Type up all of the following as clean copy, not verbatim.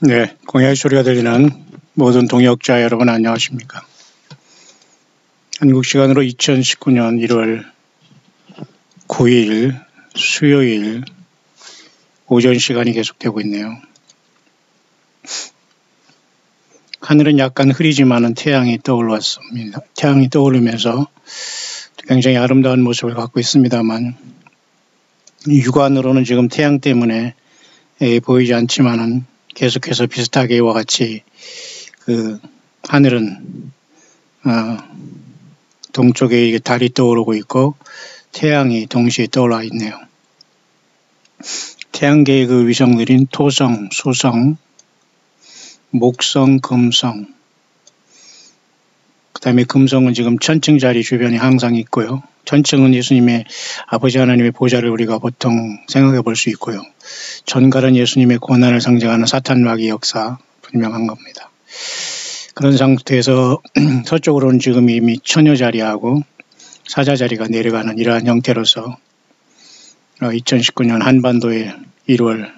네, 공야의 소리가 들리는 모든 동역자 여러분 안녕하십니까. 한국 시간으로 2019년 1월 9일 수요일 오전 시간이 계속되고 있네요. 하늘은 약간 흐리지만은 태양이 떠올랐습니다. 태양이 떠오르면서 굉장히 아름다운 모습을 갖고 있습니다만 육안으로는 지금 태양 때문에 보이지 않지만은 계속해서 비슷하게 이와 같이 그 하늘은 동쪽에 달이 떠오르고 있고 태양이 동시에 떠올라 있네요. 태양계의 그 위성들인 토성, 수성, 목성, 금성, 그 다음에 금성은 지금 천층 자리 주변에 항상 있고요. 천층은 예수님의 아버지 하나님의 보좌를 우리가 보통 생각해 볼 수 있고요. 전갈은 예수님의 고난을 상징하는 사탄 마귀 역사 분명한 겁니다. 그런 상태에서 서쪽으로는 지금 이미 처녀 자리하고 사자 자리가 내려가는 이러한 형태로서 2019년 한반도의 1월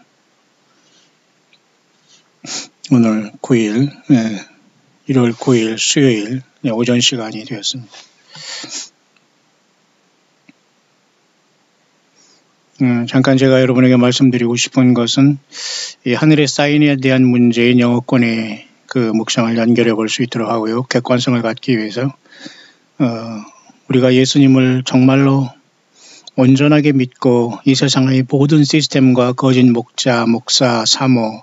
오늘 9일 1월 9일 수요일 오전 시간이 되었습니다. 잠깐 제가 여러분에게 말씀드리고 싶은 것은 이 하늘의 사인에 대한 문제인 영어권의 그 묵상을 연결해 볼 수 있도록 하고요. 객관성을 갖기 위해서 우리가 예수님을 정말로 온전하게 믿고 이 세상의 모든 시스템과 거짓 목자, 목사, 사모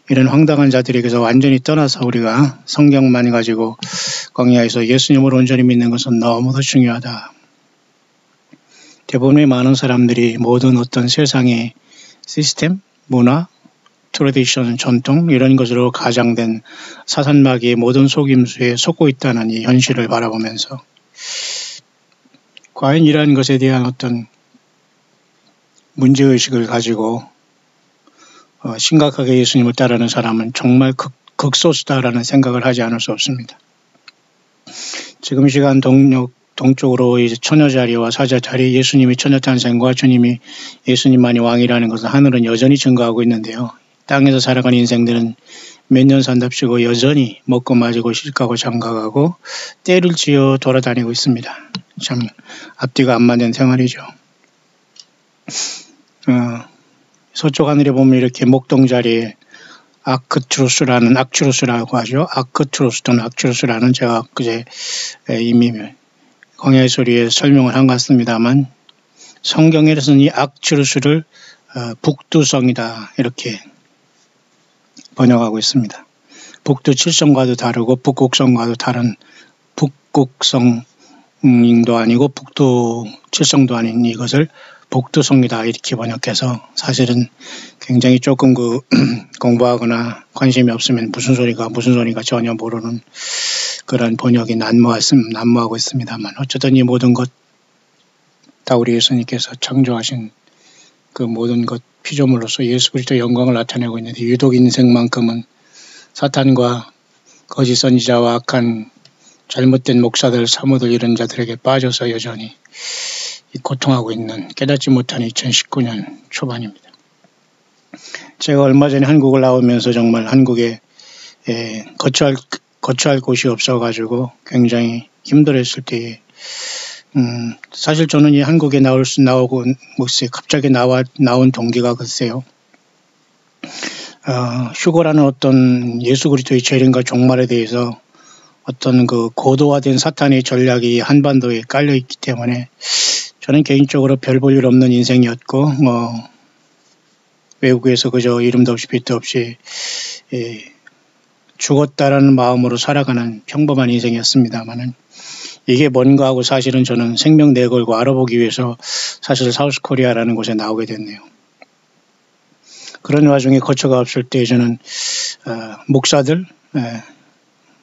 이런 황당한 자들에게서 완전히 떠나서 우리가 성경만 가지고 광야에서 예수님을 온전히 믿는 것은 너무도 중요하다. 대부분의 많은 사람들이 모든 어떤 세상의 시스템, 문화, 트래디션, 전통 이런 것으로 가장된 사산마귀의 모든 속임수에 속고 있다는 이 현실을 바라보면서 과연 이러한 것에 대한 어떤 문제의식을 가지고 심각하게 예수님을 따르는 사람은 정말 극소수다라는 생각을 하지 않을 수 없습니다. 지금 이 시간 동쪽으로 이제 처녀 자리와 사자 자리, 예수님이 처녀 탄생과 주님이 예수님만이 왕이라는 것을 하늘은 여전히 증거하고 있는데요. 땅에서 살아가는 인생들은 몇 년 산답시고 여전히 먹고 마시고 쉴까고 장가가고 때를 지어 돌아다니고 있습니다. 참 앞뒤가 안 맞는 생활이죠. 서쪽 하늘에 보면 이렇게 목동 자리에 악추루스라고 하죠. 아크투루스 또는 악추루스라는 제가 그제 이미 광야의 소리에 설명을 한 것 같습니다만 성경에서는 이 악추루스를 북두성이다 이렇게 번역하고 있습니다. 북두 칠성과도 다르고 북극성과도 다른 북극성도 아니고 북두 칠성도 아닌 이것을 북두성이다 이렇게 번역해서 사실은 굉장히 조금 공부하거나 관심이 없으면 무슨 소리가 전혀 모르는 그런 번역이 난무하고 있습니다만 어쨌든 이 모든 것 다 우리 예수님께서 창조하신 그 모든 것 피조물로서 예수 그리스도의 영광을 나타내고 있는데 유독 인생만큼은 사탄과 거짓 선지자와 악한 잘못된 목사들, 사모들 이런 자들에게 빠져서 여전히 고통하고 있는 깨닫지 못한 2019년 초반입니다. 제가 얼마 전에 한국을 나오면서 정말 한국에 거처할 곳이 없어가지고 굉장히 힘들었을 때에 사실 저는 이 한국에 나오고 갑자기 나온 동기가 글쎄요. 휴거라는 어떤 예수 그리스도의 재림과 종말에 대해서 어떤 그 고도화된 사탄의 전략이 한반도에 깔려 있기 때문에 저는 개인적으로 별 볼 일 없는 인생이었고 외국에서 그저 이름도 없이 빛도 없이 죽었다라는 마음으로 살아가는 평범한 인생이었습니다만은 이게 뭔가 하고 사실은 저는 생명 내걸고 알아보기 위해서 사실 사우스코리아라는 곳에 나오게 됐네요. 그런 와중에 거처가 없을 때 저는 목사들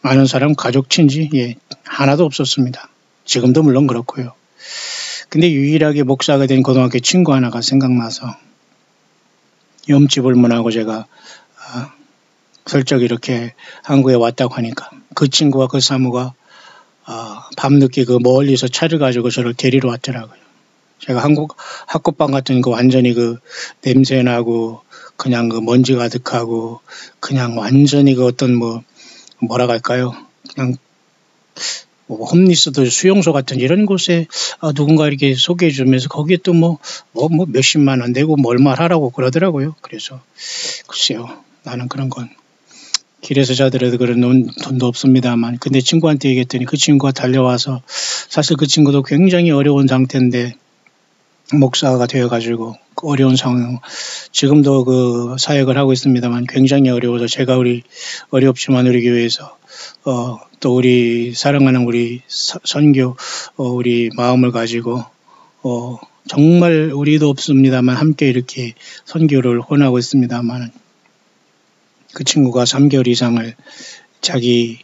아는 사람 가족 친지 하나도 없었습니다. 지금도 물론 그렇고요. 근데 유일하게 목사가 된 고등학교 친구 하나가 생각나서 염치불문하고 제가 슬쩍 이렇게 한국에 왔다고 하니까 그 친구와 그 사모가 밤늦게 그 멀리서 차를 가지고 저를 데리러 왔더라고요. 제가 한국 학급방 같은 거 완전히 그 냄새나고 그냥 그 먼지 가득하고 그냥 완전히 그 어떤 뭐라 할까요? 그냥 홈리스도 수용소 같은 이런 곳에 누군가 이렇게 소개해 주면서 거기에 또 몇십만 원 내고 뭘 말하라고 그러더라고요. 그래서 글쎄요. 나는 그런 건 길에서 자더라도 그런 돈도 없습니다만 근데 친구한테 얘기했더니 그 친구가 달려와서 사실 그 친구도 굉장히 어려운 상태인데 목사가 되어가지고 그 어려운 상황 지금도 그 사역을 하고 있습니다만 굉장히 어려워서 제가 어렵지만 우리 교회에서 또 우리 사랑하는 우리 선교 우리 마음을 가지고 정말 우리도 없습니다만 함께 이렇게 선교를 혼하고 있습니다만 그 친구가 3개월 이상을 자기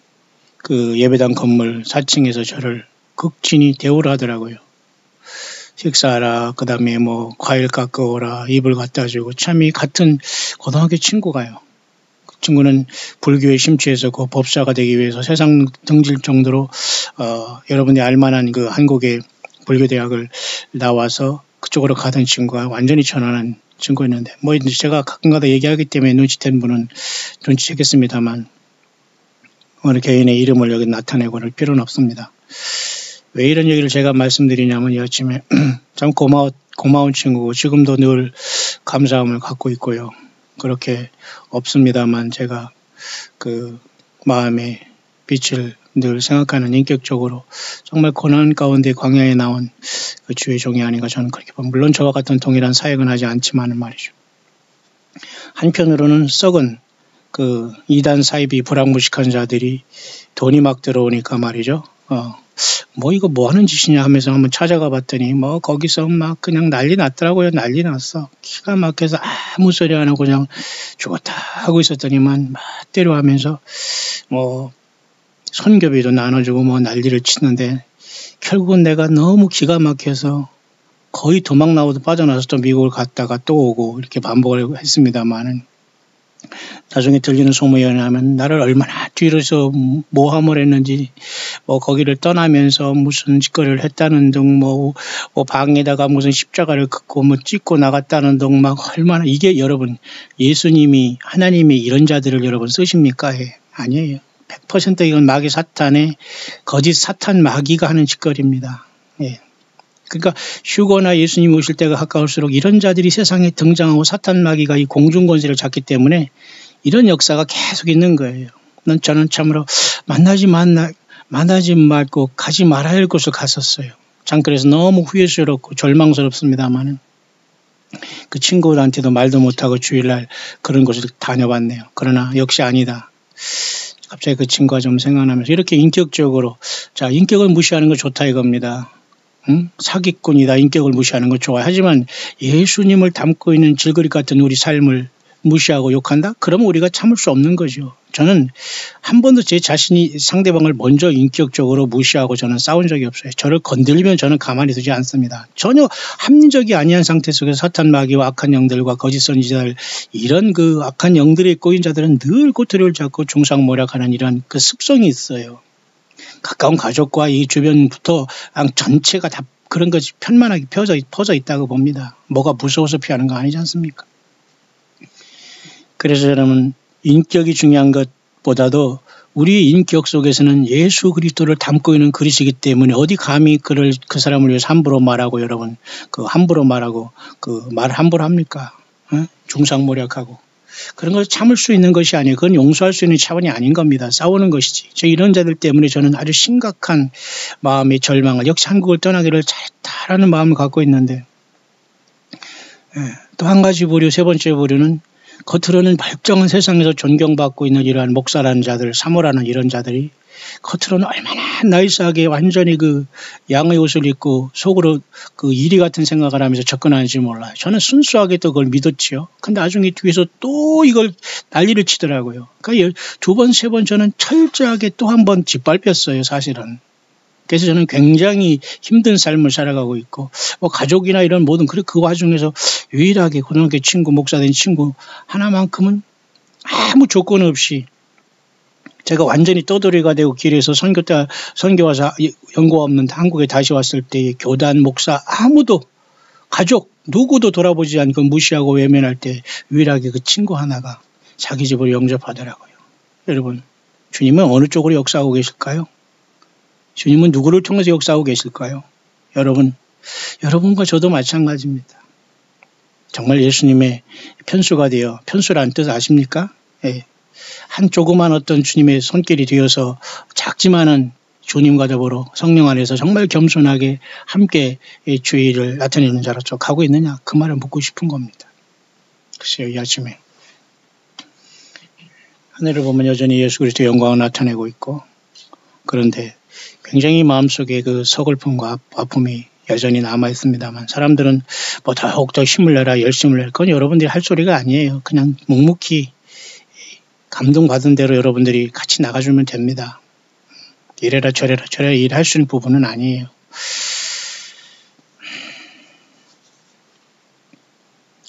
그 예배당 건물 4층에서 저를 극진히 대우를 하더라고요. 식사하라, 그 다음에 과일 깎아오라, 이불 갖다 주고, 참 이 같은 고등학교 친구가요. 그 친구는 불교에 심취해서 그 법사가 되기 위해서 세상 등질 정도로, 여러분이 알만한 그 한국의 불교대학을 나와서 그쪽으로 가던 친구가 완전히 전환한 친구였는데, 이제 제가 가끔가다 얘기하기 때문에 눈치챈 분은 눈치채겠습니다만, 어느 개인의 이름을 여기 나타내고 그럴 필요는 없습니다. 왜 이런 얘기를 제가 말씀드리냐면 이 아침에 참 고마운 친구고 지금도 늘 감사함을 갖고 있고요. 그렇게 없습니다만 제가 그 마음의 빛을 늘 생각하는 인격적으로 정말 고난 가운데 광야에 나온 그 주의 종이 아닌가 저는 그렇게 봅니다. 물론 저와 같은 동일한 사역은 하지 않지만은 말이죠. 한편으로는 썩은 그 이단 사이비 불황무식한 자들이 돈이 막 들어오니까 말이죠. 이거 뭐 하는 짓이냐 하면서 한번 찾아가 봤더니 거기서 막 그냥 난리 났더라고요. 난리 났어. 기가 막혀서 아무 소리 안 하고 그냥 죽었다 하고 있었더니만 막 때려하면서 선교비도 나눠주고 난리를 치는데 결국은 내가 너무 기가 막혀서 거의 도망 나오도 빠져나서 또 미국을 갔다가 또 오고 이렇게 반복을 했습니다만은 나중에 들리는 소문에 의하면 나를 얼마나 뒤로서 모함을 했는지 거기를 떠나면서 무슨 짓거리를 했다는 등 방에다가 무슨 십자가를 긋고 찍고 나갔다는 등 얼마나 이게 여러분 예수님이 하나님이 이런 자들을 여러분 쓰십니까? 아니에요. 100% 이건 마귀 사탄의 거짓 사탄 마귀가 하는 짓거리입니다. 예. 그러니까 휴거나 예수님 오실 때가 가까울수록 이런 자들이 세상에 등장하고 사탄 마귀가 이 공중 권세를 잡기 때문에 이런 역사가 계속 있는 거예요. 저는 참으로 만나지 말고 가지 말아야 할 곳을 갔었어요. 참 그래서 너무 후회스럽고 절망스럽습니다만은 그 친구들한테도 말도 못하고 주일날 그런 곳을 다녀봤네요. 그러나 역시 아니다. 갑자기 그 친구가 좀 생각나면서 이렇게 인격적으로 인격을 무시하는 거 좋다 이겁니다. 사기꾼이다. 인격을 무시하는 거 좋아요. 하지만 예수님을 담고 있는 질그릇 같은 우리 삶을 무시하고 욕한다? 그러면 우리가 참을 수 없는 거죠. 저는 한 번도 제 자신이 상대방을 먼저 인격적으로 무시하고 저는 싸운 적이 없어요. 저를 건들리면 저는 가만히 두지 않습니다. 전혀 합리적이 아니한 상태 속에서 사탄 마귀와 악한 영들과 거짓 선지자들 이런 그 악한 영들의 꼬인 자들은 늘 꼬투리를 잡고 중상모략하는 이런 그 습성이 있어요. 가까운 가족과 이 주변부터 전체가 다 그런 것이 편만하게 퍼져 있다고 봅니다. 뭐가 무서워서 피하는 거 아니지 않습니까? 그래서 여러분 인격이 중요한 것보다도 우리 인격 속에서는 예수 그리스도를 담고 있는 그릇이기 때문에 어디 감히 그 사람을 위해서 함부로 말하고 여러분 함부로 말하고 말 함부로 합니까? 중상모략하고 그런 걸 참을 수 있는 것이 아니에요. 그건 용서할 수 있는 차원이 아닌 겁니다. 싸우는 것이지. 이런 자들 때문에 저는 아주 심각한 마음의 절망을 역시 한국을 떠나기를 잘했다라는 마음을 갖고 있는데 또 한 가지 부류, 세 번째 부류는 겉으로는 멀쩡한 세상에서 존경받고 있는 이러한 목사라는 자들, 사모라는 이런 자들이 겉으로는 얼마나 나이스하게 완전히 양의 옷을 입고 속으로 이리 같은 생각을 하면서 접근하는지 몰라요. 저는 순수하게 또 그걸 믿었지요. 근데 나중에 뒤에서 또 이걸 난리를 치더라고요. 그러니까 2번, 3번 저는 철저하게 또 한 번 짓밟혔어요, 사실은. 그래서 저는 굉장히 힘든 삶을 살아가고 있고, 가족이나 이런 모든, 그 와중에서 유일하게 고등학교 친구, 목사된 친구 하나만큼은 아무 조건 없이 제가 완전히 떠돌이가 되고 길에서 선교 와서 연고 없는 한국에 다시 왔을 때 교단, 목사 아무도 가족 누구도 돌아보지 않고 무시하고 외면할 때 유일하게 그 친구 하나가 자기 집으로 영접하더라고요. 여러분, 주님은 어느 쪽으로 역사하고 계실까요? 주님은 누구를 통해서 역사하고 계실까요? 여러분과 저도 마찬가지입니다. 정말 예수님의 편수가 되어, 편수라는 뜻 아십니까? 예. 한 조그만 어떤 주님의 손길이 되어서 작지만은 주님과 더불어 성령 안에서 정말 겸손하게 함께 주의 일을 나타내는 자로 쭉 가고 있느냐, 그 말을 묻고 싶은 겁니다. 글쎄요, 이 아침에 하늘을 보면 여전히 예수 그리스도의 영광을 나타내고 있고, 그런데 굉장히 마음속에 그 서글픔과 아픔이 여전히 남아 있습니다만, 사람들은 뭐 더욱더 힘을 내라, 열심을 내라, 그건 여러분들이 할 소리가 아니에요. 그냥 묵묵히 감동받은 대로 여러분들이 같이 나가주면 됩니다. 이래라 저래라 일할 수 있는 부분은 아니에요.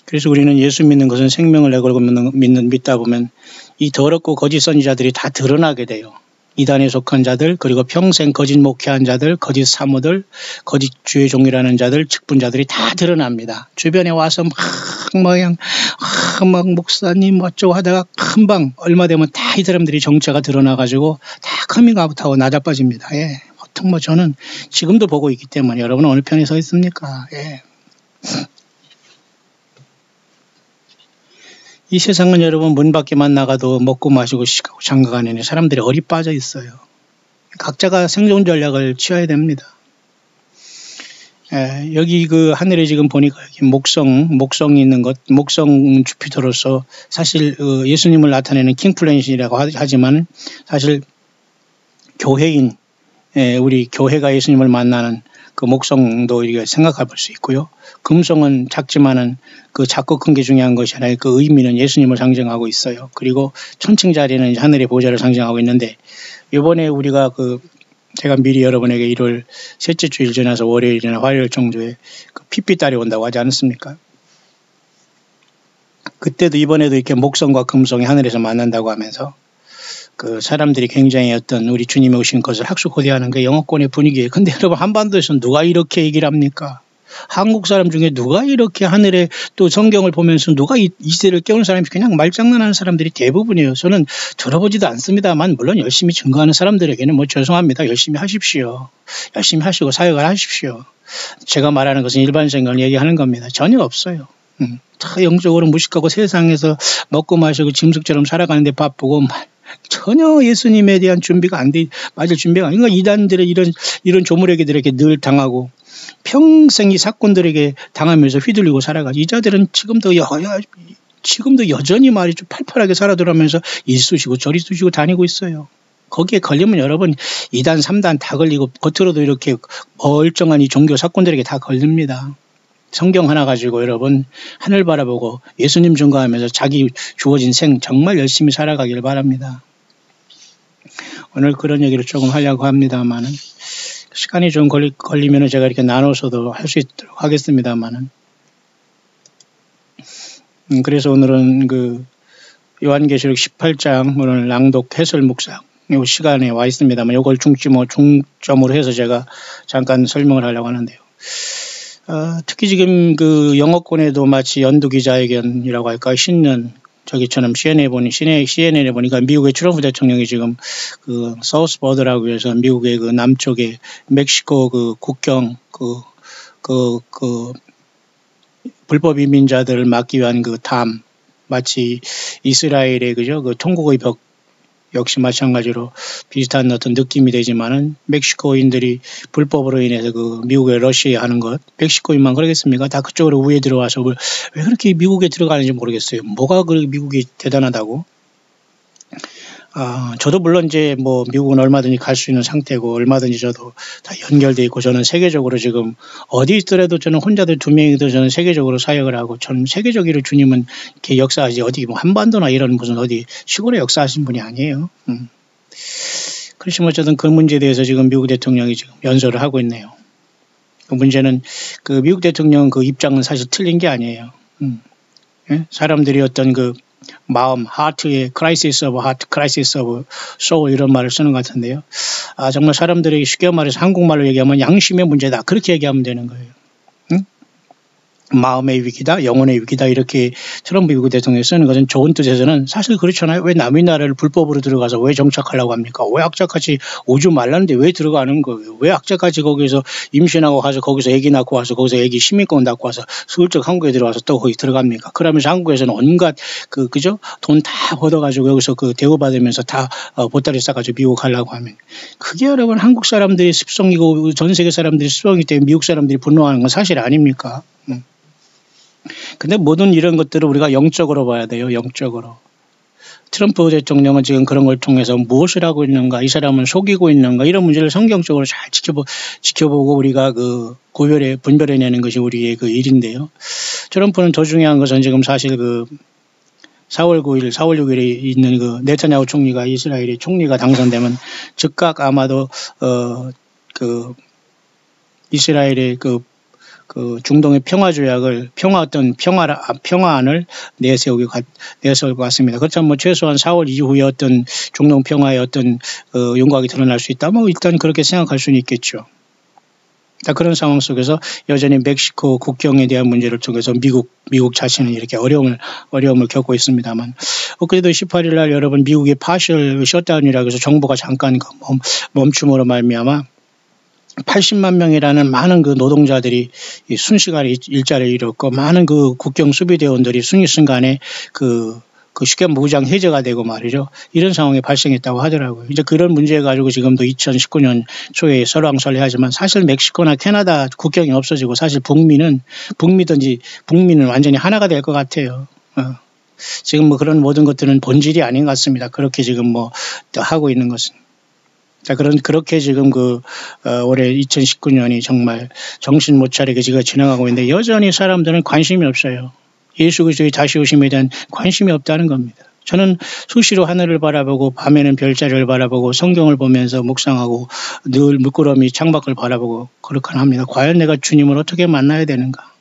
그래서 우리는 예수 믿는 것은 생명을 내걸고 믿다 보면 이 더럽고 거짓 선지자들이 다 드러나게 돼요. 이단에 속한 자들, 그리고 평생 거짓 목회한 자들, 거짓 사모들, 거짓 주의 종이라는 자들, 직분자들이 다 드러납니다. 주변에 와서 막 목사님 어쩌고 하다가 금방 얼마 되면 다 이 사람들이 정체가 드러나가지고 다 커밍아웃하고 나자빠집니다. 예. 보통 뭐 저는 지금도 보고 있기 때문에, 여러분은 어느 편에 서 있습니까? 예. 이 세상은 여러분 문 밖에만 나가도 먹고 마시고 시가고 장가가 내내 사람들이 어리 빠져 있어요. 각자가 생존 전략을 취해야 됩니다. 여기 그 하늘에 지금 보니까 여기 목성이 있는 것, 목성 주피터로서 사실 예수님을 나타내는 킹 플래닛이라고 하지만 사실 교회인, 우리 교회가 예수님을 만나는 그 목성도 우리가 생각해 볼 수 있고요. 금성은 작지만은 그 작고 큰 게 중요한 것이 아니라 그 의미는 예수님을 상징하고 있어요. 그리고 천칭 자리는 하늘의 보좌를 상징하고 있는데, 이번에 우리가 제가 미리 여러분에게 1월 셋째 주일 지나서 월요일이나 화요일 정도에 그 핏빛달이 온다고 하지 않았습니까? 그때도 이번에도 이렇게 목성과 금성이 하늘에서 만난다고 하면서 그 사람들이 굉장히 어떤 우리 주님이 오신 것을 학수고대하는 그 영어권의 분위기예요. 근데 여러분, 한반도에서는 누가 이렇게 얘기를 합니까? 한국 사람 중에 누가 이렇게 하늘에 또 성경을 보면서 누가 이 시대를 깨우는 사람이 그냥 말장난하는 사람들이 대부분이에요. 저는 들어보지도 않습니다만, 물론 열심히 증거하는 사람들에게는 뭐 죄송합니다. 열심히 하십시오. 열심히 하시고 사역을 하십시오. 제가 말하는 것은 일반적인 얘기하는 겁니다. 전혀 없어요. 다 영적으로 무식하고 세상에서 먹고 마시고 짐승처럼 살아가는데 바쁘고 전혀 예수님에 대한 준비가 맞을 준비가 아닌가. 이단들의 이런 조물에게들에게 늘 당하고 평생 이 사건들에게 당하면서 휘둘리고 살아가지. 이 자들은 지금도 여전히 말이죠, 팔팔하게 살아들어가면서 이쑤시고 저리쑤시고 다니고 있어요. 거기에 걸리면 여러분 2단 3단 다 걸리고, 겉으로도 이렇게 멀쩡한 이 종교 사건들에게 다 걸립니다. 성경 하나 가지고 여러분 하늘 바라보고 예수님 증거하면서 자기 주어진 생 정말 열심히 살아가길 바랍니다. 오늘 그런 얘기를 조금 하려고 합니다만은, 시간이 좀 걸리면 제가 이렇게 나눠서도 할 수 있도록 하겠습니다만은, 그래서 오늘은 그 요한계시록 18장 오늘 낭독 해설 묵상 요 시간에 와 있습니다만, 요걸 중점으로 해서 제가 잠깐 설명을 하려고 하는데요. 특히 지금 그 영어권에도 마치 연두 기자회견이라고 할까, 신년 저기처럼 CNN에 보니까 미국의 트럼프 대통령이 지금 그 사우스 버더라고 해서 미국의 그 남쪽에 멕시코 그 국경 불법 이민자들을 막기 위한 그 담, 마치 이스라엘의 그 통곡의 벽 역시 마찬가지로 비슷한 어떤 느낌이 되지만은, 멕시코인들이 불법으로 인해서 그 미국에 러시아하는 것, 멕시코인만 그러겠습니까? 다 그쪽으로 우회 들어와서 왜 그렇게 미국에 들어가는지 모르겠어요. 뭐가 그렇게 미국이 대단하다고? 저도 물론 이제 뭐 미국은 얼마든지 갈 수 있는 상태고, 얼마든지 저도 다 연결돼 있고, 저는 세계적으로 지금 어디 있더라도 저는 혼자들 2명이도 저는 세계적으로 사역을 하고, 저는 세계적으로 주님은 이렇게 역사하지 어디 뭐 한반도나 이런 무슨 어디 시골에 역사하신 분이 아니에요. 그렇지만 어쨌든 그 문제에 대해서 지금 미국 대통령이 지금 연설을 하고 있네요. 그 문제는 그 미국 대통령 그 입장은 사실 틀린 게 아니에요. 예? 사람들이 어떤 그 마음, 하트의 crisis of heart, crisis of soul 이런 말을 쓰는 것 같은데요. 정말 사람들에게 쉽게 말해서 한국말로 얘기하면 양심의 문제다, 그렇게 얘기하면 되는 거예요. 응? 마음의 위기다, 영혼의 위기다 이렇게 트럼프 미국 대통령이 쓰는 것은 좋은 뜻에서는 사실 그렇잖아요. 왜 남의 나라를 불법으로 들어가서 왜 정착하려고 합니까? 왜 악착같이 오지 말라는데 왜 들어가는 거예요? 왜 악착같이 거기서 임신하고 가서 거기서 아기 낳고 와서 거기서 아기 시민권 낳고 와서 슬쩍 한국에 들어와서 또 거기 들어갑니까? 그러면서 한국에서는 온갖 그죠? 돈 다 걷어가지고 여기서 그 대우받으면서 다 보따리 싸가지고 미국 가려고 하면 그게 여러분 한국 사람들의 습성이고 전 세계 사람들의 습성이기 때문에 미국 사람들이 분노하는 건 사실 아닙니까? 근데 모든 이런 것들을 우리가 영적으로 봐야 돼요. 영적으로. 트럼프 대통령은 지금 그런 걸 통해서 무엇을 하고 있는가, 이 사람은 속이고 있는가, 이런 문제를 성경적으로 잘 지켜보고 우리가 그 분별해내는 것이 우리의 그 일인데요. 트럼프는 더 중요한 것은 지금 사실 그 4월 9일, 4월 6일에 있는 그 네타냐후 총리가 이스라엘의 총리가 당선되면 즉각 아마도 그 이스라엘의 그 중동의 평화 조약을 평화안을 내세울 것 같습니다. 그렇다면 뭐 최소한 4월 이후에 어떤 중동 평화의 어떤 윤곽이 드러날 수 있다. 뭐 일단 그렇게 생각할 수는 있겠죠. 그런 상황 속에서 여전히 멕시코 국경에 대한 문제를 통해서 미국 자신은 이렇게 어려움을 겪고 있습니다만, 그래도 18일 날 여러분 미국의 파셜 셧다운이라고 해서 정부가 잠깐 멈춤으로 말미암아 80만 명이라는 많은 그 노동자들이 순식간에 일자리를 잃었고 많은 그 국경 수비대원들이 순식간에 그 쉽게 무장 해제가 되고 말이죠. 이런 상황이 발생했다고 하더라고요. 이제 그런 문제 가지고 지금도 2019년 초에 설왕설래하지만 사실 멕시코나 캐나다 국경이 없어지고 사실 북미는 완전히 하나가 될 것 같아요. 지금 뭐 그런 모든 것들은 본질이 아닌 것 같습니다. 그렇게 지금 뭐 하고 있는 것은. 자, 그렇게 지금 올해 2019년이 정말 정신 못 차리게 지금 지나가고 있는데 여전히 사람들은 관심이 없어요. 예수 그리스도의 다시 오심에 대한 관심이 없다는 겁니다. 저는 수시로 하늘을 바라보고 밤에는 별자리를 바라보고 성경을 보면서 묵상하고 늘 물끄러미 창밖을 바라보고 그렇게 합니다. 과연 내가 주님을 어떻게 만나야 되는가?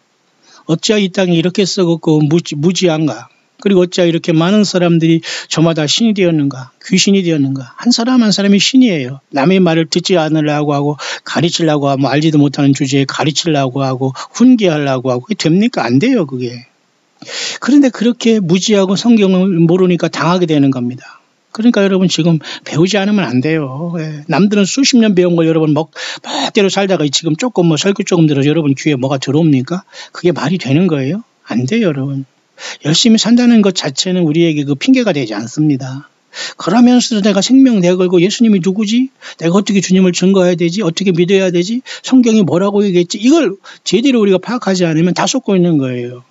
어찌하여 이 땅이 이렇게 썩었고 무지한가? 그리고 어찌하여 이렇게 많은 사람들이 저마다 신이 되었는가, 귀신이 되었는가. 한 사람 한 사람이 신이에요. 남의 말을 듣지 않으려고 하고 가르치려고 하고 알지도 못하는 주제에 가르치려고 하고 훈계하려고 하고 그게 됩니까? 안 돼요, 그게. 그런데 그렇게 무지하고 성경을 모르니까 당하게 되는 겁니다. 그러니까 여러분 지금 배우지 않으면 안 돼요. 남들은 수십 년 배운 걸 여러분 멋대로 살다가 지금 조금 뭐 설교 조금 들어서 여러분 귀에 뭐가 들어옵니까? 그게 말이 되는 거예요? 안 돼요, 여러분. 열심히 산다는 것 자체는 우리에게 그 핑계가 되지 않습니다. 그러면서도 내가 생명 내걸고 예수님이 누구지? 내가 어떻게 주님을 증거해야 되지? 어떻게 믿어야 되지? 성경이 뭐라고 얘기했지? 이걸 제대로 우리가 파악하지 않으면 다 속고 있는 거예요.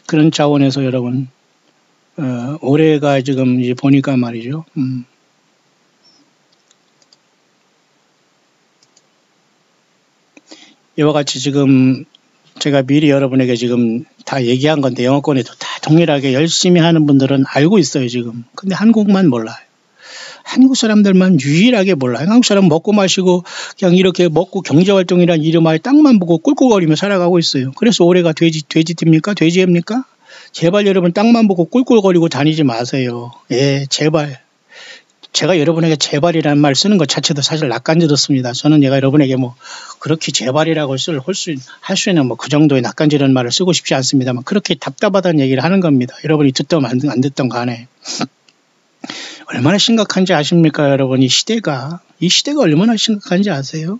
그런 차원에서 여러분 올해가 지금 이제 보니까 말이죠. 이와 같이 지금 제가 미리 여러분에게 지금 다 얘기한 건데 영어권에도 다 동일하게 열심히 하는 분들은 알고 있어요 지금. 근데 한국만 몰라요. 한국 사람들만 유일하게 몰라요. 한국 사람 먹고 마시고 그냥 이렇게 먹고 경제활동이라는 이름하에 땅만 보고 꿀꿀거리며 살아가고 있어요. 그래서 올해가 돼지입니까? 돼지입니까? 제발 여러분 땅만 보고 꿀꿀거리고 다니지 마세요. 예, 제발. 제가 여러분에게 제발이라는 말 쓰는 것 자체도 사실 낯간지럽습니다. 저는 제가 여러분에게 뭐 그렇게 제발이라고 할 수 있는 뭐 그 정도의 낯간지러운 말을 쓰고 싶지 않습니다만 그렇게 답답하다는 얘기를 하는 겁니다. 여러분이 듣던 안 듣던 간에. 얼마나 심각한지 아십니까, 여러분? 이 시대가 얼마나 심각한지 아세요?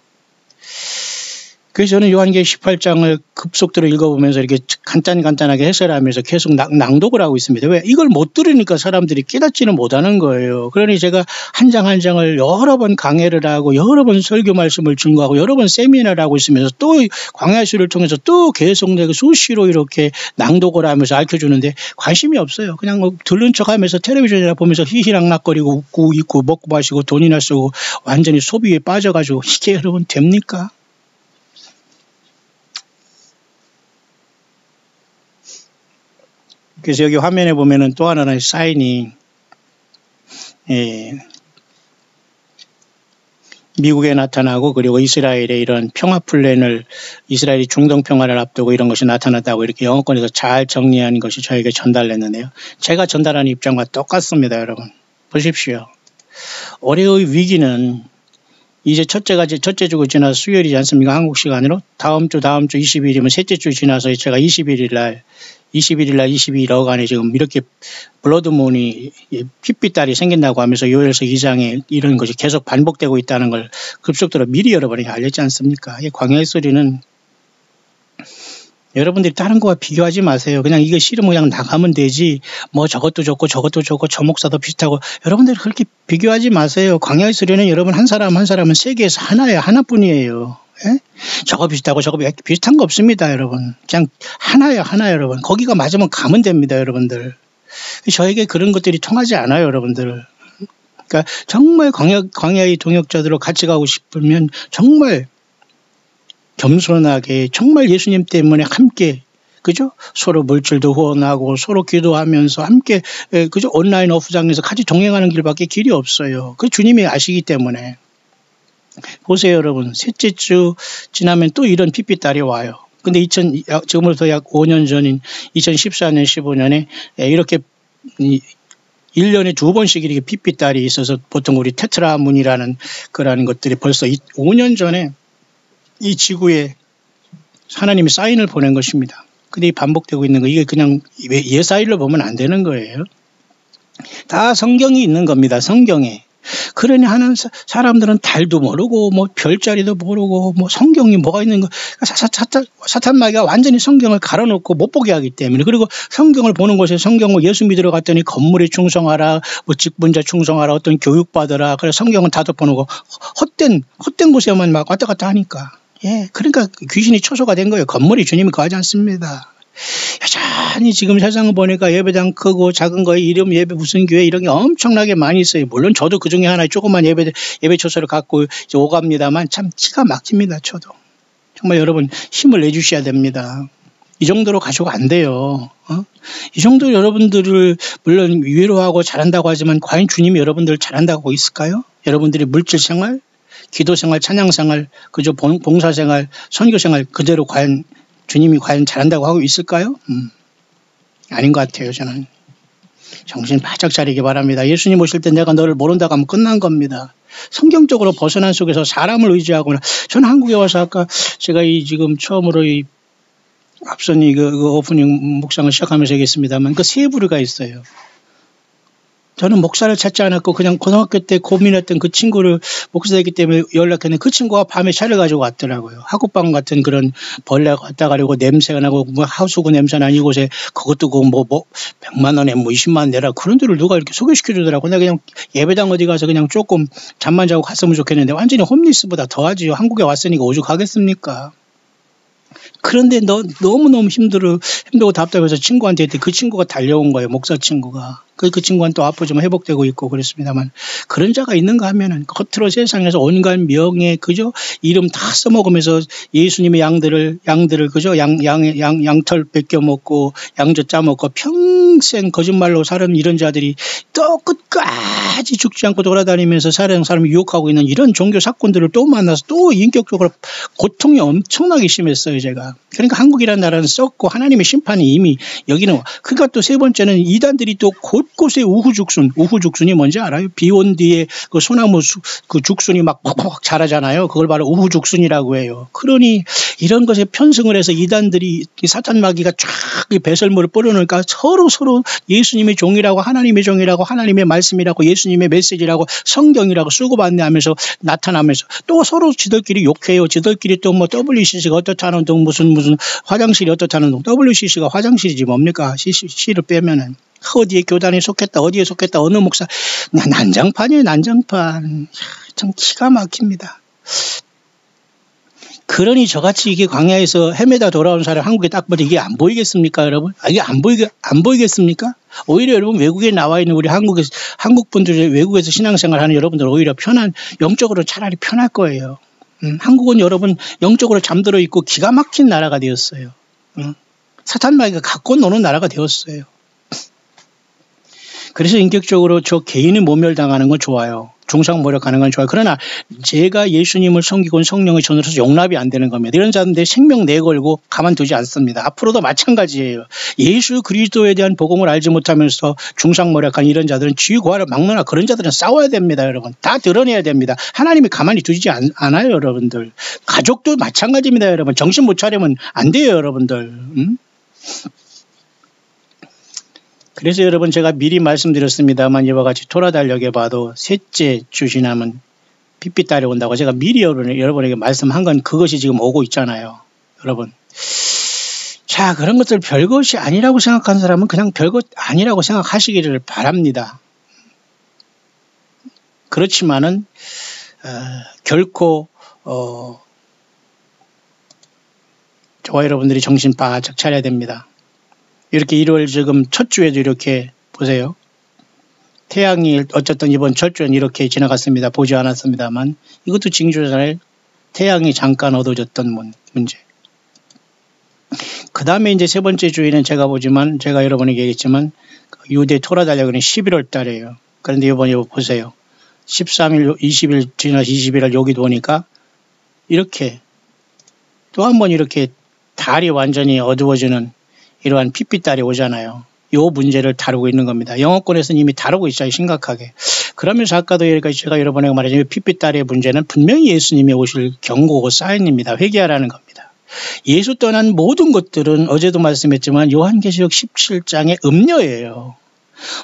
그래서 저는 요한계시록 18장을 급속도로 읽어보면서 이렇게 간단하게 해설하면서 계속 낭독을 하고 있습니다. 왜? 이걸 못 들으니까 사람들이 깨닫지는 못하는 거예요. 그러니 제가 한 장 한 장을 여러 번 강해를 하고 여러 번 설교 말씀을 증거하고 여러 번 세미나를 하고 있으면서 또 광야시를 통해서 또 계속 내가 수시로 이렇게 낭독을 하면서 알려주는데 관심이 없어요. 그냥 뭐 들른 척하면서 텔레비전이나 보면서 히히락락거리고 웃고 있고 먹고 마시고 돈이나 쓰고 완전히 소비에 빠져가지고 이게 여러분 됩니까? 그래서 여기 화면에 보면은 또 하나의 사인이 미국에 나타나고 그리고 이스라엘의 이런 평화 플랜을 이스라엘이 중동 평화를 앞두고 이런 것이 나타났다고 이렇게 영어권에서 잘 정리한 것이 저에게 전달됐는데요. 제가 전달한 입장과 똑같습니다, 여러분. 보십시오. 올해의 위기는 이제 첫째 주가 지나서 수요일이지 않습니까? 한국 시간으로. 다음 주 20일이면 셋째 주 지나서 제가 21일 날 22일 어간에 지금 이렇게 블러드문이 핏빛달이 생긴다고 하면서 요일서 이장에 이런 것이 계속 반복되고 있다는 걸 급속도로 미리 여러분에게 알렸지 않습니까? 이 광야의 소리는 여러분들이 다른 거와 비교하지 마세요. 그냥 이거 싫으면 그냥 나가면 되지. 뭐 저것도 좋고 저것도 좋고 저 목사도 비슷하고 여러분들이 그렇게 비교하지 마세요. 광야의 소리는 여러분 한 사람은 세계에서 하나예요. 하나뿐이에요. 예? 저거 비슷하고 저거 비슷한 거 없습니다, 여러분. 그냥 하나예요, 하나 여러분. 거기가 맞으면 가면 됩니다, 여러분들. 저에게 그런 것들이 통하지 않아요, 여러분들. 그러니까 정말 광야의 동역자들로 같이 가고 싶으면 정말 겸손하게 정말 예수님 때문에 함께 그죠? 서로 물질도 후원하고 서로 기도하면서 함께 그죠? 온라인 오프장에서 같이 동행하는 길밖에 길이 없어요. 그 주님이 아시기 때문에. 보세요, 여러분. 셋째 주 지나면 또 이런 핏빛달이 와요. 근데 지금부터 약 5년 전인 2014년, 15년에 이렇게 1년에 2번씩 이렇게 핏빛달이 있어서 보통 우리 테트라문이라는 그런 것들이 벌써 5년 전에 이 지구에 하나님이 사인을 보낸 것입니다. 근데 이 반복되고 있는 거, 이게 그냥 예사일로 보면 안 되는 거예요. 다 성경이 있는 겁니다. 성경에. 그러니 하는 사람들은 달도 모르고 뭐 별자리도 모르고 뭐 성경이 뭐가 있는 거, 사탄 마귀가 완전히 성경을 갈아놓고 못 보게 하기 때문에. 그리고 성경을 보는 곳에 성경을 예수 믿으러 갔더니 건물에 충성하라, 뭐 직분자 충성하라, 어떤 교육받으라. 그래서 성경은 다 덮어놓고 헛된 곳에만 막 왔다 갔다 하니까. 예, 그러니까 귀신이 초소가 된 거예요. 건물이 주님이 거하지 않습니다. 여전히 지금 세상을 보니까 예배당 크고 작은 거에 이름 예배 무슨 교회 이런 게 엄청나게 많이 있어요. 물론 저도 그 중에 하나의 조그만 예배 초소를 갖고 이제 오갑니다만 참 기가 막힙니다. 저도. 정말 여러분 힘을 내주셔야 됩니다. 이 정도로 가지고 안 돼요. 이 정도 여러분들을 물론 위로하고 잘한다고 하지만 과연 주님이 여러분들을 잘한다고 하고 있을까요? 여러분들이 물질 생활, 기도 생활, 찬양 생활, 그저 봉사 생활, 선교 생활 그대로 과연 주님이 과연 잘한다고 하고 있을까요? 아닌 것 같아요, 저는. 정신 바짝 차리기 바랍니다. 예수님 오실 때 내가 너를 모른다고 하면 끝난 겁니다. 성경적으로 벗어난 속에서 사람을 의지하거나, 저는 한국에 와서 아까 제가 지금 처음으로 앞선 그 오프닝 묵상을 시작하면서 얘기했습니다만 그 세 부류가 있어요. 저는 목사를 찾지 않았고 그냥 고등학교 때 고민했던 그 친구를 목사이기 때문에 연락했는데 그 친구가 밤에 차를 가지고 왔더라고요. 하룻밤 같은 그런 벌레가 왔다 가려고 냄새가 나고 뭐 하수구 냄새 나는 이곳에 그것도 뭐 100만 원에 뭐 20만 원 내라 그런 데를 누가 이렇게 소개시켜 주더라고요. 내가 그냥 예배당 어디 가서 그냥 조금 잠만 자고 갔으면 좋겠는데 완전히 홈리스보다 더하지요. 한국에 왔으니까 오죽하겠습니까? 그런데 너무너무 힘들고 답답해서 친구한테 했더니 그 친구가 달려온 거예요. 목사 친구가. 그 친구는 또 앞으로 좀 회복되고 있고 그랬습니다만 그런 자가 있는가 하면은 겉으로 세상에서 온갖 명예 그죠 이름 다 써먹으면서 예수님의 양들을 그죠 양털 뺏겨 먹고 양젓 짜먹고 평생 거짓말로 사는 이런 자들이 또 끝까지 죽지 않고 돌아다니면서 사람 유혹하고 있는 이런 종교 사건들을 또 만나서 또 인격적으로 고통이 엄청나게 심했어요 제가. 그러니까 한국이라는 나라는 썩고 하나님의 심판이 이미 여기는 그러니까 또 세 번째는 이단들이 또 곳곳에 우후죽순이 뭔지 알아요? 비 온 뒤에 그 소나무 그 죽순이 막 퍽퍽 자라잖아요. 그걸 바로 우후죽순이라고 해요. 그러니 이런 것에 편승을 해서 이단들이 사탄 마귀가 쫙 배설물을 뿌려놓으니까 서로 예수님의 종이라고 하나님의 종이라고 하나님의 말씀이라고 예수님의 메시지라고 성경이라고 쓰고 안내하면서 나타나면서 또 서로 지들끼리 욕해요. 지들끼리 또 뭐 WCC가 어떻다는 둥 무슨 화장실이 어떻다는 둥 WCC가 화장실이지 뭡니까? C를 빼면은 어디에 교단에 속했다 어디에 속했다 어느 목사 난장판이에요. 난장판. 참 기가 막힙니다. 그러니 저같이 이게 광야에서 헤매다 돌아온 사람 한국에 딱 보니 이게 안 보이겠습니까, 여러분? 이게 안 보이겠습니까? 오히려 여러분 외국에 나와 있는 우리 한국 분들 외국에서 신앙생활 하는 여러분들 오히려 영적으로 차라리 편할 거예요. 한국은 여러분 영적으로 잠들어 있고 기가 막힌 나라가 되었어요. 사탄 마귀가 갖고 노는 나라가 되었어요. 그래서 인격적으로 저 개인이 모멸당하는 건 좋아요. 중상모략하는 건 좋아요. 그러나 제가 예수님을 섬기고 성령의 전으로서 용납이 안 되는 겁니다. 이런 자들인데 생명 내걸고 가만두지 않습니다. 앞으로도 마찬가지예요. 예수 그리스도에 대한 복음을 알지 못하면서 중상모략하는 이런 자들은 쥐고하를 막느나 그런 자들은 싸워야 됩니다. 여러분. 다 드러내야 됩니다. 하나님이 가만히 두지 않아요. 여러분들. 가족도 마찬가지입니다. 여러분. 정신 못 차리면 안 돼요. 여러분들. 그래서 여러분 제가 미리 말씀드렸습니다만 이와 같이 토라 달력에 봐도 셋째 주 지나면 핏빛달이 온다고 제가 미리 여러분에게 말씀한 건 그것이 지금 오고 있잖아요. 여러분. 자, 그런 것들 별것이 아니라고 생각하는 사람은 그냥 별것 아니라고 생각하시기를 바랍니다. 그렇지만은 결코 저와 여러분들이 정신 바짝 차려야 됩니다. 이렇게 1월 지금 첫 주에도 이렇게 보세요. 태양이 어쨌든 이번 첫 주엔 이렇게 지나갔습니다. 보지 않았습니다만 이것도 징조잖아요. 태양이 잠깐 어두워졌던 문제. 그 다음에 이제 세 번째 주에는 제가 보지만 제가 여러분에게 얘기했지만 유대 토라 달력은 11월 달이에요. 그런데 이번에 보세요. 13일, 20일 지나서 21일 여기도 오니까 이렇게 또 한 번 이렇게 달이 완전히 어두워지는 이러한 핏빛달이 오잖아요. 이 문제를 다루고 있는 겁니다. 영어권에서는 이미 다루고 있어요. 심각하게. 그러면서 아까도 제가 여러분에게 말했지만 핏빛달의 문제는 분명히 예수님이 오실 경고고 사인입니다. 회개하라는 겁니다. 예수 떠난 모든 것들은 어제도 말씀했지만 요한계시록 17장의 음료예요.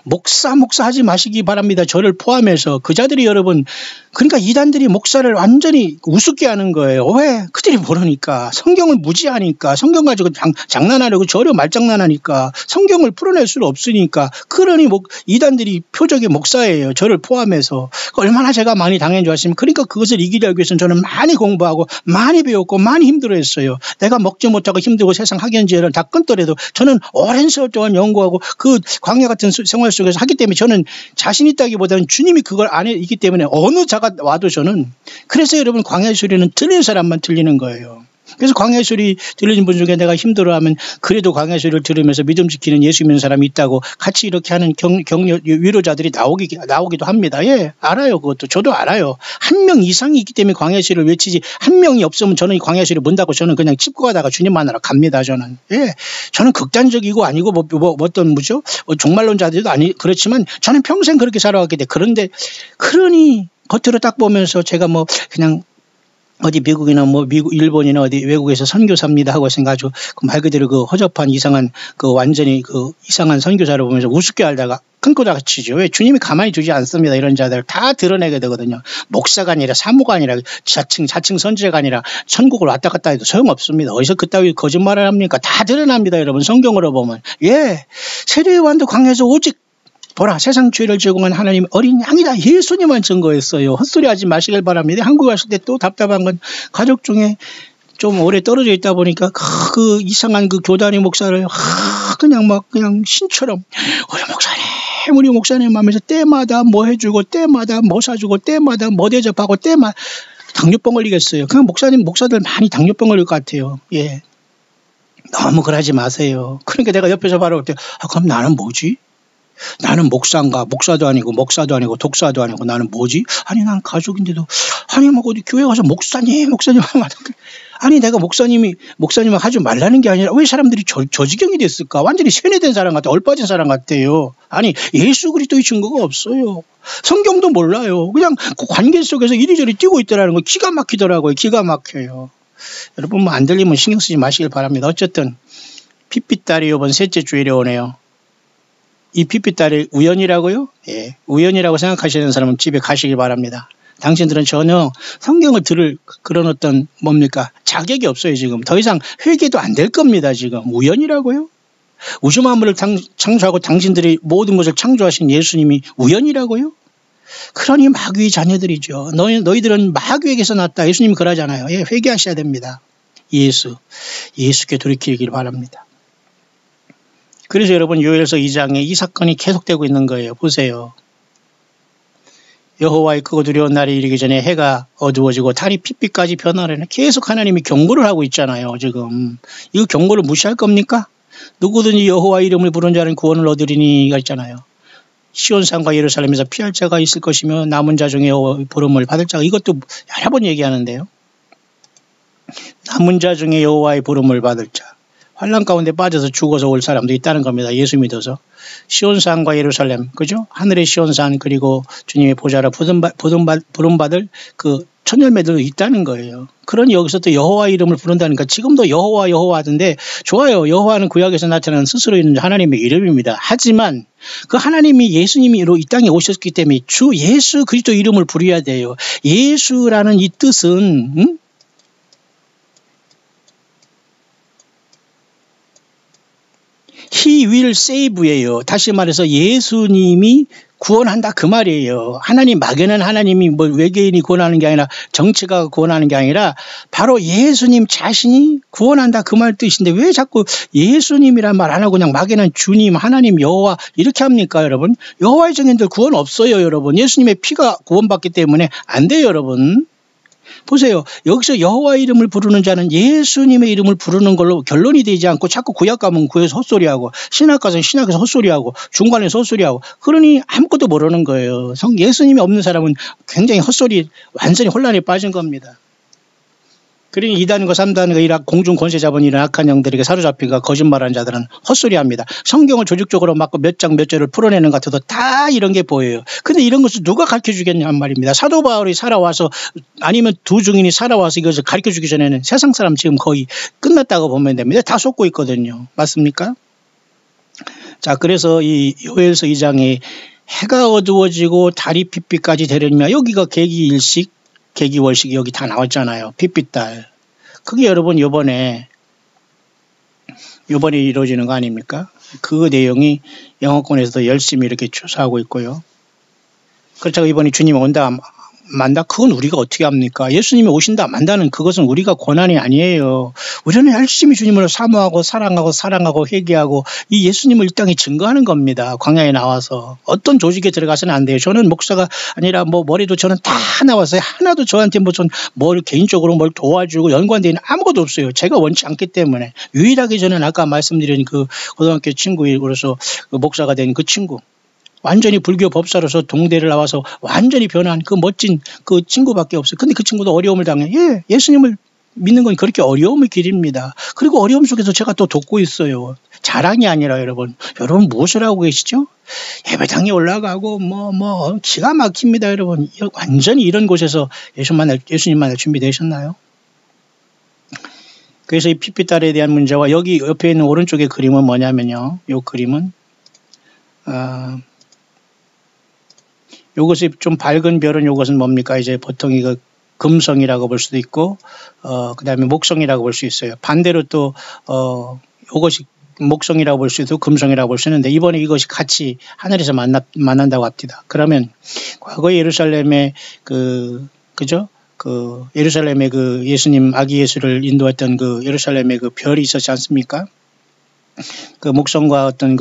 목사 하지 마시기 바랍니다. 저를 포함해서. 그 자들이 여러분 그러니까 이단들이 목사를 완전히 우습게 하는 거예요. 왜? 그들이 모르니까. 성경을 무지하니까. 성경 가지고 장난하려고 저려 말장난하니까. 성경을 풀어낼 수는 없으니까. 그러니 이단들이 표적의 목사예요. 저를 포함해서. 얼마나 제가 많이 당연히 좋았으면 그러니까 그것을 이기려고 위해서는 저는 많이 공부하고 많이 배웠고 많이 힘들어했어요. 내가 먹지 못하고 힘들고 세상 학연지혜를 다 끊더라도 저는 오랜 세월 동안 연구하고 그 광야 같은 생활 속에서 하기 때문에 저는 자신 있다기보다는 주님이 그걸 안에 있기 때문에 어느 자가 와도 저는 그래서 여러분 광야의 소리는 들리는 사람만 들리는 거예요. 그래서 광야의 소리 들리는 분 중에 내가 힘들어하면 그래도 광야의 소리를 들으면서 믿음 지키는 예수 믿는 사람이 있다고 같이 이렇게 하는 격려 위로자들이 나오기도 합니다. 예, 알아요. 그것도 저도 알아요. 한 명 이상이 있기 때문에 광야의 소리를 외치지 한 명이 없으면 저는 이 광야의 소리를 문닫고 저는 그냥 짚고 가다가 주님 만나러 갑니다. 저는. 예, 저는 극단적이고 아니고 어떤 종말론자들도 아니 그렇지만 저는 평생 그렇게 살아왔기 때문에 그러니 겉으로 딱 보면서 제가 그냥 어디 미국이나 일본이나 어디 외국에서 선교사입니다 하고 생각하고 말 그대로 그 허접한 이상한 완전히 이상한 선교사를 보면서 우습게 알다가 큰 꼬다가 치죠. 왜? 주님이 가만히 두지 않습니다. 이런 자들 다 드러내게 되거든요. 목사가 아니라 사모가 아니라 자칭 선지자가 아니라 천국을 왔다 갔다 해도 소용없습니다. 어디서 그따위 거짓말을 합니까? 다 드러납니다. 여러분 성경으로 보면. 예, 세례요한도 광야에서 오직 보라 세상 죄를 제공한 하나님 어린 양이다. 예수님만 증거했어요. 헛소리 하지 마시길 바랍니다. 한국 갔을 때 또 답답한 건 가족 중에 좀 오래 떨어져 있다 보니까 그 이상한 그 교단의 목사를 그냥 신처럼 우리 목사님 하면서 때마다 뭐 해주고 때마다 뭐 사주고 때마다 뭐 대접하고 때마다 당뇨병 걸리겠어요. 그냥 목사들 많이 당뇨병 걸릴 것 같아요. 예, 너무 그러지 마세요. 그러니까 내가 옆에서 바라볼 때 그럼 나는 뭐지? 나는 목사인가? 목사도 아니고 독사도 아니고 나는 뭐지? 아니 난 가족인데도 아니 어디 교회 가서 목사님 아니 내가 목사님을 하지 말라는 게 아니라 왜 사람들이 저 지경이 됐을까? 완전히 세뇌된 사람 같아. 얼빠진 사람 같아요. 아니 예수 그리스도의 증거가 없어요. 성경도 몰라요. 그냥 그 관계 속에서 이리저리 뛰고 있더라는 거 기가 막히더라고요. 기가 막혀요. 여러분 안 들리면 신경 쓰지 마시길 바랍니다. 어쨌든 핏빛달이 이번 셋째 주일에 오네요. 이 핏빛달이 우연이라고요? 예, 우연이라고 생각하시는 사람은 집에 가시길 바랍니다. 당신들은 전혀 성경을 들을 그런 어떤 자격이 없어요. 지금 더 이상 회개도 안 될 겁니다. 지금 우연이라고요? 우주 만물을 창조하고 당신들이 모든 것을 창조하신 예수님이 우연이라고요? 그러니 마귀의 자녀들이죠. 너희들은 마귀에게서 났다. 예수님이 그러잖아요. 예, 회개하셔야 됩니다. 예수께 돌이키길 바랍니다. 그래서 여러분 요엘서 2장에 이 사건이 계속되고 있는 거예요. 보세요. 여호와의 크고 두려운 날이 이르기 전에 해가 어두워지고 달이 핏빛까지 변하려는 계속 하나님이 경고를 하고 있잖아요. 지금 이 경고를 무시할 겁니까? 누구든지 여호와 이름을 부른 자는 구원을 얻으리니가 있잖아요. 시온산과 예루살렘에서 피할 자가 있을 것이며 남은 자 중에 여호와의 부름을 받을 자가, 이것도 여러 번 얘기하는데요. 남은 자 중에 여호와의 부름을 받을 자, 환난 가운데 빠져서 죽어서 올 사람도 있다는 겁니다. 예수 믿어서. 시온산과 예루살렘, 그죠? 하늘의 시온산, 그리고 주님의 보좌라 부름받을 그 천열매들도 있다는 거예요. 그러니 여기서 또 여호와 이름을 부른다니까 지금도 여호와 하던데 좋아요. 여호와는 구약에서 나타나는 스스로 있는 하나님의 이름입니다. 하지만 그 하나님이 예수님으로 이 땅에 오셨기 때문에 주 예수 그리스도 이름을 부려야 돼요. 예수라는 이 뜻은 He will save예요. 다시 말해서 예수님이 구원한다 그 말이에요. 하나님 막연한 하나님이 뭐 외계인이 구원하는 게 아니라 정치가 구원하는 게 아니라 바로 예수님 자신이 구원한다 그 말 뜻인데 왜 자꾸 예수님이란 말 안 하고 그냥 막연한 주님, 하나님, 여호와 이렇게 합니까 여러분? 여호와의 증인들 구원 없어요 여러분. 예수님의 피가 구원받기 때문에 안 돼요 여러분. 보세요. 여기서 여호와 이름을 부르는 자는 예수님의 이름을 부르는 걸로 결론이 되지 않고 자꾸 구약 가면 구약에서 헛소리하고 신학 가서 신학에서 헛소리하고 중간에서 헛소리하고 그러니 아무것도 모르는 거예요. 예수님이 없는 사람은 굉장히 헛소리 완전히 혼란에 빠진 겁니다. 그러니 2단과 3단과 이락 공중 권세 잡은 이런 악한 영들에게 사로잡힌가 거짓말하는 자들은 헛소리합니다. 성경을 조직적으로 막고 몇 장 몇 절을 풀어내는 것 같아도 다 이런 게 보여요. 근데 이런 것을 누가 가르쳐 주겠냐는 말입니다. 사도 바울이 살아와서 아니면 두 증인이 살아와서 이것을 가르쳐 주기 전에는 세상 사람 지금 거의 끝났다고 보면 됩니다. 다 속고 있거든요. 맞습니까? 자, 그래서 이 요엘서 2장에 해가 어두워지고 달이 핏빛까지 되려면 여기가 계기일식 계기월식이 여기 다 나왔잖아요. 핏빛달. 그게 여러분 요번에 이루어지는 거 아닙니까? 그 내용이 영어권에서도 열심히 이렇게 조사하고 있고요. 그렇다고 이번에 주님 온다 만다 그건 우리가 어떻게 합니까? 예수님이 오신다 만다는 그것은 우리가 권한이 아니에요. 우리는 열심히 주님을 사모하고 사랑하고 회개하고 이 예수님을 이 땅에 증거하는 겁니다. 광야에 나와서 어떤 조직에 들어가서는 안 돼요. 저는 목사가 아니라 뭐 머리도 저는 다 나왔어요. 하나도 저한테 뭘 개인적으로 뭘 도와주고 연관되어 있는 아무것도 없어요. 제가 원치 않기 때문에 유일하게 저는 아까 말씀드린 그 고등학교 친구로서 그 목사가 된 그 친구. 완전히 불교 법사로서 동대를 나와서 완전히 변한 그 멋진 그 친구밖에 없어요. 근데 그 친구도 어려움을 당해. 예수님을 믿는 건 그렇게 어려움의 길입니다. 그리고 어려움 속에서 제가 또 돕고 있어요. 자랑이 아니라 여러분 무엇을 하고 계시죠? 예배당에 올라가고 기가 막힙니다 여러분. 완전히 이런 곳에서 예수님 만날 준비되셨나요? 그래서 이 핏빛달에 대한 문제와 여기 옆에 있는 오른쪽의 그림은 뭐냐면요. 이 그림은 요것이 좀 밝은 별은 요것은 뭡니까? 이제 보통 이거 금성이라고 볼 수도 있고, 그 다음에 목성이라고 볼 수 있어요. 반대로 또, 요것이 목성이라고 볼 수 있고 금성이라고 볼 수 있는데 이번에 이것이 같이 하늘에서 만난다고 합니다. 그러면 과거에 예루살렘에 그죠? 예루살렘에 예수님 아기 예수를 인도했던 예루살렘에 별이 있었지 않습니까? 목성과 어떤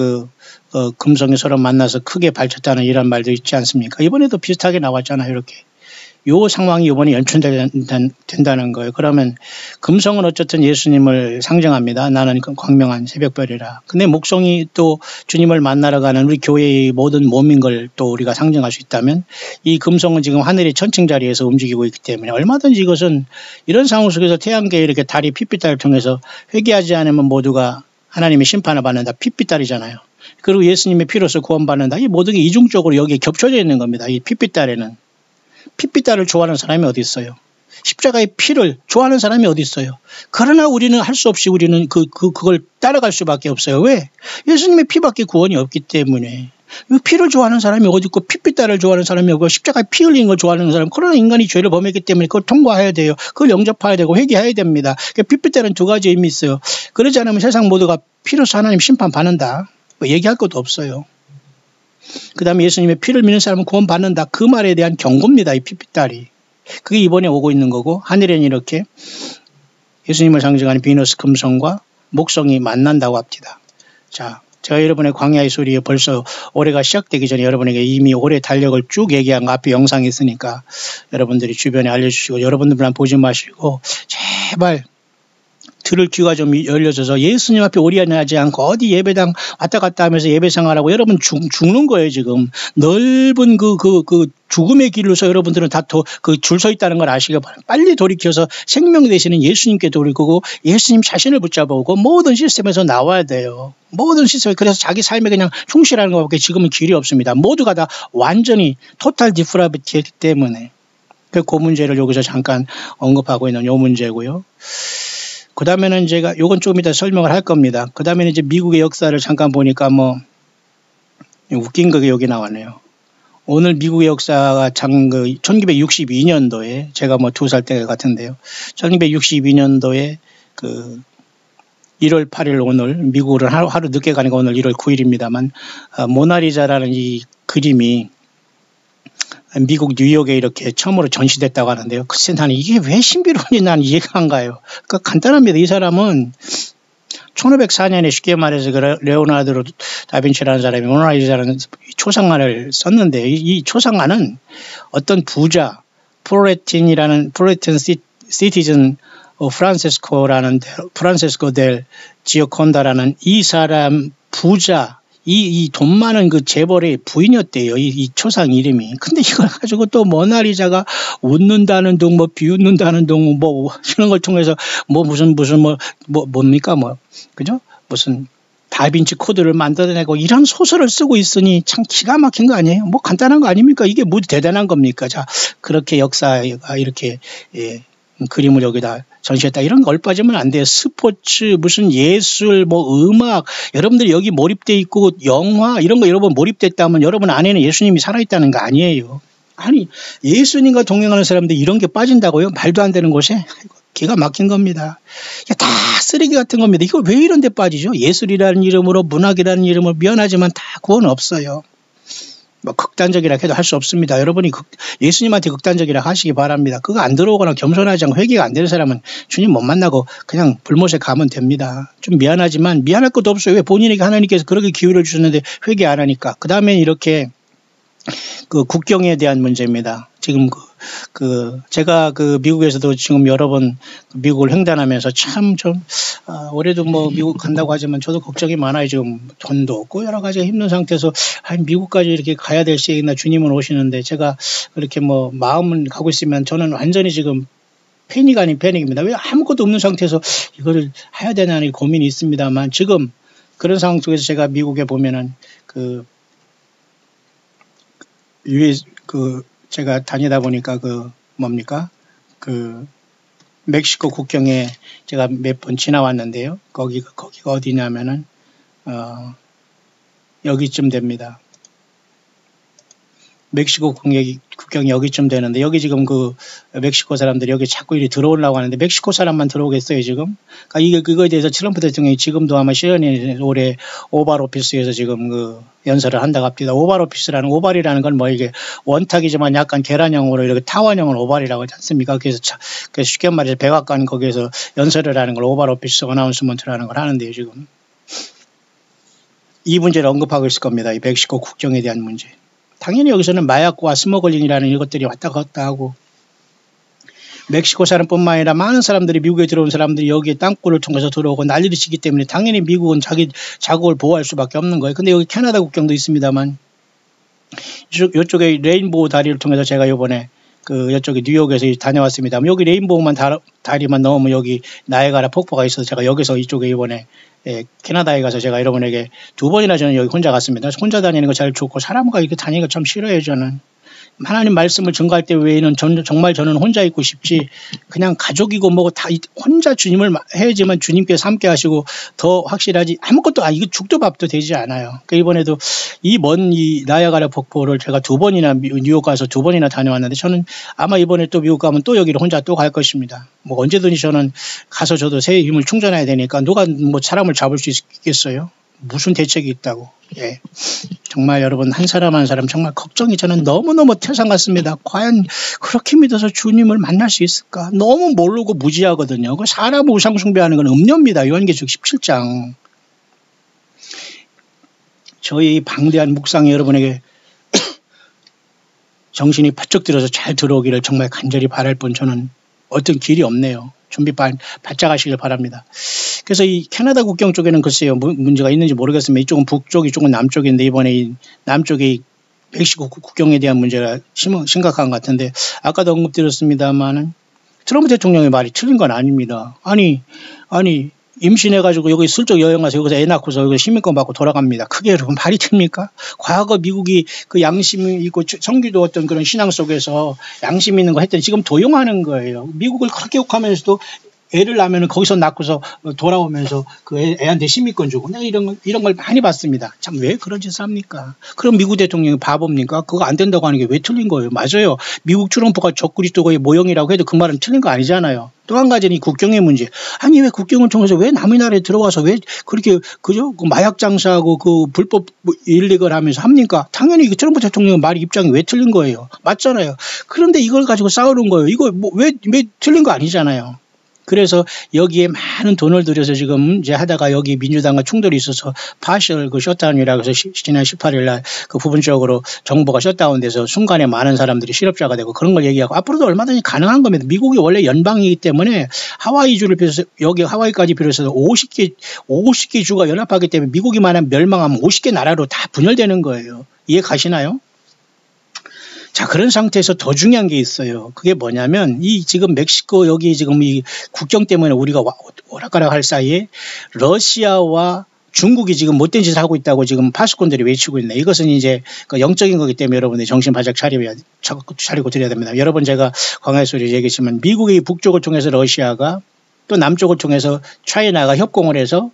금성이 서로 만나서 크게 밝혔다는 이런 말도 있지 않습니까? 이번에도 비슷하게 나왔잖아요, 이렇게. 요 상황이 이번에 연출된다는 거예요. 그러면 금성은 어쨌든 예수님을 상징합니다. 나는 광명한 새벽별이라. 근데 목성이 또 주님을 만나러 가는 우리 교회의 모든 몸인 걸 또 우리가 상징할 수 있다면 이 금성은 지금 하늘의 천칭 자리에서 움직이고 있기 때문에 얼마든지 이것은 이런 상황 속에서 태양계에 이렇게 달이 핏빛달을 통해서 회개하지 않으면 모두가 하나님의 심판을 받는다. 핏빛달이잖아요. 그리고 예수님의 피로서 구원받는다. 이 모든 게 이중적으로 여기에 겹쳐져 있는 겁니다. 이 핏빛달에는. 핏빛달을 좋아하는 사람이 어디 있어요? 십자가의 피를 좋아하는 사람이 어디 있어요? 그러나 우리는 할 수 없이 우리는 그걸 따라갈 수밖에 없어요. 왜? 예수님의 피밖에 구원이 없기 때문에. 이 피를 좋아하는 사람이 어디 있고 핏빛달을 좋아하는 사람이 없고 십자가에 피 흘리는 걸 좋아하는 사람, 그러나 인간이 죄를 범했기 때문에 그걸 통과해야 돼요. 그걸 영접해야 되고 회개해야 됩니다. 핏빛달은 두 가지 의미 있어요. 그러지 않으면 세상 모두가 피로서 하나님 심판 받는다. 얘기할 것도 없어요. 그 다음에 예수님의 피를 믿는 사람은 구원받는다. 그 말에 대한 경고입니다. 이 핏빛달이. 그게 이번에 오고 있는 거고 하늘에는 이렇게 예수님을 상징하는 비너스 금성과 목성이 만난다고 합니다. 자, 제가 여러분의 광야의 소리에 벌써 올해가 시작되기 전에 여러분에게 이미 올해 달력을 쭉 얘기한 거 앞에 영상이 있으니까 여러분들이 주변에 알려주시고 여러분들만 보지 마시고 제발 들을 귀가 좀 열려져서 예수님 앞에 오리하지 않고 어디 예배당 왔다 갔다 하면서 예배 생활하고 여러분 죽는 거예요, 지금. 넓은 그 죽음의 길로서 여러분들은 다 그 줄 서 있다는 걸 아시기 바랍니다. 빨리 돌이켜서 생명 되시는 예수님께 돌이키고 예수님 자신을 붙잡아오고 모든 시스템에서 나와야 돼요. 모든 시스템에. 그래서 자기 삶에 그냥 충실하는 것밖에 지금은 길이 없습니다. 모두가 다 완전히 토탈 디프라비티이기 때문에. 그 문제를 여기서 잠깐 언급하고 있는 요 문제고요. 그 다음에는 제가 요건 조금 이따 설명을 할 겁니다. 그 다음에는 이제 미국의 역사를 잠깐 보니까 뭐 웃긴 거 여기 나왔네요. 오늘 미국의 역사가 1962년도에 제가 뭐 2살 때 같은데요. 1962년도에 그 1월 8일 오늘 미국으로 하루 늦게 가니까 오늘 1월 9일입니다만 모나리자라는 이 그림이 미국 뉴욕에 이렇게 처음으로 전시됐다고 하는데요. 글쎄 나는 이게 왜 신비로운지 난 이해가 안 가요. 그러니까 간단합니다. 이 사람은 1504년에 쉽게 말해서 레오나르도 다빈치라는 사람이 모나리자라는 초상화를 썼는데 이 초상화는 어떤 부자 플로렌틴 시티즌 프란세스코 델 지오콘다라는 이 사람 부자 이 돈 많은 그 재벌의 부인이었대요. 이 초상 이름이. 근데 이걸 가지고 또 모나리자가 웃는다는 둥, 뭐 비웃는다는 둥, 뭐 이런 걸 통해서 뭡니까 그죠? 무슨 다빈치 코드를 만들어내고 이런 소설을 쓰고 있으니 참 기가 막힌 거 아니에요? 뭐 간단한 거 아닙니까? 이게 뭐 대단한 겁니까? 자, 그렇게 역사가 이렇게 그림을 여기다 전시했다. 이런 거 얼빠지면 안 돼요. 스포츠, 무슨 예술, 뭐 음악, 여러분들이 여기 몰입돼 있고 영화 이런 거 여러분 몰입됐다면 여러분 안에는 예수님이 살아있다는 거 아니에요. 아니 예수님과 동행하는 사람들이 이런 게 빠진다고요? 말도 안 되는 곳에? 기가 막힌 겁니다. 다 쓰레기 같은 겁니다. 이거 왜 이런 데 빠지죠? 예술이라는 이름으로 문학이라는 이름으로 미안하지만 다 그건 없어요. 뭐 극단적이라 해도 할 수 없습니다. 여러분이 예수님한테 극단적이라 하시기 바랍니다. 그거 안 들어오거나 겸손하지 않고 회개가 안 되는 사람은 주님 못 만나고 그냥 불못에 가면 됩니다. 좀 미안하지만 미안할 것도 없어요. 왜 본인에게 하나님께서 그렇게 기회를 주셨는데 회개 안 하니까. 그 다음에 이렇게 그 국경에 대한 문제입니다. 지금 제가 미국에서도 지금 여러 번 미국을 횡단하면서 참 좀 올해도 뭐 미국 간다고 하지만 저도 걱정이 많아요. 지금 돈도 없고 여러 가지가 힘든 상태에서 미국까지 이렇게 가야 될 시기나 주님은 오시는데 제가 그렇게 뭐 마음은 가고 있으면 저는 완전히 지금 패닉 아닌 패닉입니다. 왜 아무것도 없는 상태에서 이거를 해야 되냐는 고민이 있습니다만 지금 그런 상황 속에서 제가 미국에 보면은 제가 다니다 보니까 멕시코 국경에 제가 몇 번 지나왔는데요. 거기가 어디냐면은, 여기쯤 됩니다. 멕시코 국경이 여기쯤 되는데, 여기 지금 멕시코 사람들이 여기 자꾸 이리 들어오려고 하는데, 멕시코 사람만 들어오겠어요, 지금? 그러니까 그거에 대해서 트럼프 대통령이 지금도 아마 시연이 올해 오발 오피스에서 지금 연설을 한다고 합니다. 오발 오피스라는, 오발이라는 건 뭐 이게 원탁이지만 약간 계란형으로 이렇게 타원형을 오발이라고 하지 않습니까? 그래서 쉽게 말해서 백악관 거기에서 연설을 하는 걸 오발 오피스 어나운스먼트라는 걸 하는데요, 지금. 이 문제를 언급하고 있을 겁니다. 이 멕시코 국경에 대한 문제. 당연히 여기서는 마약과 스머글링이라는 이것들이 왔다 갔다 하고 멕시코 사람뿐만 아니라 많은 사람들이 미국에 들어온 사람들이 여기에 땅굴을 통해서 들어오고 난리를 치기 때문에 당연히 미국은 자기 자국을 보호할 수밖에 없는 거예요. 근데 여기 캐나다 국경도 있습니다만 이쪽에 레인보우 다리를 통해서 제가 이번에 이쪽에 뉴욕에서 다녀왔습니다. 여기 레인보우만 다리만 넘으면 여기 나이아가라 폭포가 있어서 제가 여기서 이쪽에 이번에 캐나다에 가서 제가 여러분에게 2번이나 저는 여기 혼자 갔습니다. 혼자 다니는 거 잘 좋고 사람과 이렇게 다니는 거 참 싫어요, 저는. 하나님 말씀을 증거할 때 외에는 정말 저는 혼자 있고 싶지 그냥 가족이고 뭐고 다 혼자 주님을 해야지만 주님께서 함께 하시고 더 확실하지 아무것도 이거 죽도 밥도 되지 않아요. 그러니까 이번에도 이 나이아가라 폭포를 제가 2번이나 뉴욕 가서 2번이나 다녀왔는데 저는 아마 이번에 또 미국 가면 또 여기를 혼자 또 갈 것입니다. 뭐 언제든지 저는 가서 저도 새 힘을 충전해야 되니까 누가 뭐 사람을 잡을 수 있겠어요? 무슨 대책이 있다고. 예. 정말 여러분 한 사람 한 사람 정말 걱정이 저는 너무너무 태산 같습니다. 과연 그렇게 믿어서 주님을 만날 수 있을까? 너무 모르고 무지하거든요. 사람 우상 숭배하는 건 음료입니다. 요한계시록 17장. 저희 방대한 묵상이 여러분에게 정신이 바짝 들어서 잘 들어오기를 정말 간절히 바랄 뿐 저는 어떤 길이 없네요. 준비 바짝 하시길 바랍니다. 그래서 이 캐나다 국경 쪽에는 글쎄요, 문제가 있는지 모르겠습니다. 이쪽은 북쪽, 이쪽은 남쪽인데 이번에 이 남쪽이 멕시코 국경에 대한 문제가 심각한 것 같은데 아까도 언급드렸습니다만은 트럼프 대통령의 말이 틀린 건 아닙니다. 아니 임신해가지고 여기 슬쩍 여행 가서 여기서 애 낳고서 여기 시민권 받고 돌아갑니다. 그게 여러분 말이 됩니까? 과거 미국이 그 양심이 있고 성기도 어떤 그런 신앙 속에서 양심 있는 거 했더니 지금 도용하는 거예요. 미국을 그렇게 욕하면서도 애를 낳으면 거기서 낳고서 돌아오면서 그 애한테 시민권 주고 내가 이런 걸 많이 봤습니다. 참 왜 그런 짓을 합니까? 그럼 미국 대통령이 바보입니까? 그거 안 된다고 하는 게 왜 틀린 거예요? 맞아요. 미국 트럼프가 적그리스도의 모형이라고 해도 그 말은 틀린 거 아니잖아요. 또 한 가지는 이 국경의 문제. 아니 왜 국경을 통해서 왜 남의 나라에 들어와서 왜 그렇게 그죠? 그 마약 장사하고 그 불법 일릭을 하면서 합니까? 당연히 트럼프 대통령 말 입장이 왜 틀린 거예요? 맞잖아요. 그런데 이걸 가지고 싸우는 거예요. 이거 뭐 왜 틀린 거 아니잖아요. 그래서 여기에 많은 돈을 들여서 지금 이제 하다가 여기 민주당과 충돌이 있어서 파셜 그 셧다운이라고 해서 지난 18일 날 그 부분적으로 정부가 셧다운돼서 순간에 많은 사람들이 실업자가 되고 그런 걸 얘기하고 앞으로도 얼마든지 가능한 겁니다. 미국이 원래 연방이기 때문에 하와이주를 비롯해서 여기 하와이까지 비롯해서 50개 주가 연합하기 때문에 미국이 만약 멸망하면 50개 나라로 다 분열되는 거예요. 이해 가시나요? 자, 그런 상태에서 더 중요한 게 있어요. 그게 뭐냐면, 이 지금 멕시코 여기 지금 이 국경 때문에 우리가 오락가락 할 사이에 러시아와 중국이 지금 못된 짓을 하고 있다고 지금 파수꾼들이 외치고 있네. 이것은 이제 그 영적인 거기 때문에 여러분들이 정신 바짝 차리고 드려야 됩니다. 여러분 제가 광야의 소리 얘기했지만 미국의 북쪽을 통해서 러시아가 또 남쪽을 통해서 차이나가 협공을 해서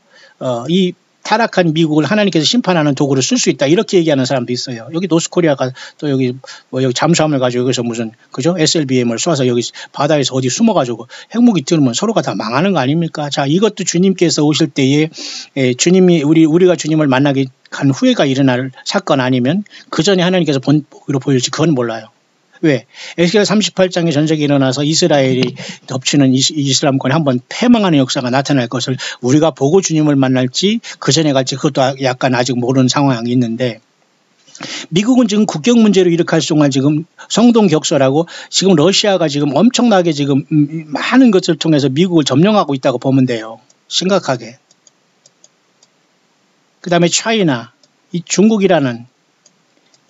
이 타락한 미국을 하나님께서 심판하는 도구를 쓸 수 있다. 이렇게 얘기하는 사람도 있어요. 여기 노스코리아가 또 여기 여기 잠수함을 가지고 여기서 무슨 그죠? SLBM을 쏴서 여기 바다에서 어디 숨어가지고 핵무기 들으면 서로가 다 망하는 거 아닙니까? 자, 이것도 주님께서 오실 때에 주님이 우리가 주님을 만나게 간 후회가 일어날 사건 아니면 그 전에 하나님께서 본보기로 보일지 그건 몰라요. 왜? 에스겔 38장의 전쟁이 일어나서 이스라엘이 덮치는 이슬람권에 한번 패망하는 역사가 나타날 것을 우리가 보고 주님을 만날지 그 전에 갈지 그것도 약간 아직 모르는 상황이 있는데 미국은 지금 국경 문제로 이렇게 할 동안 지금 성동격설하고 지금 러시아가 지금 엄청나게 지금 많은 것을 통해서 미국을 점령하고 있다고 보면 돼요. 심각하게. 그 다음에 차이나, 이 중국이라는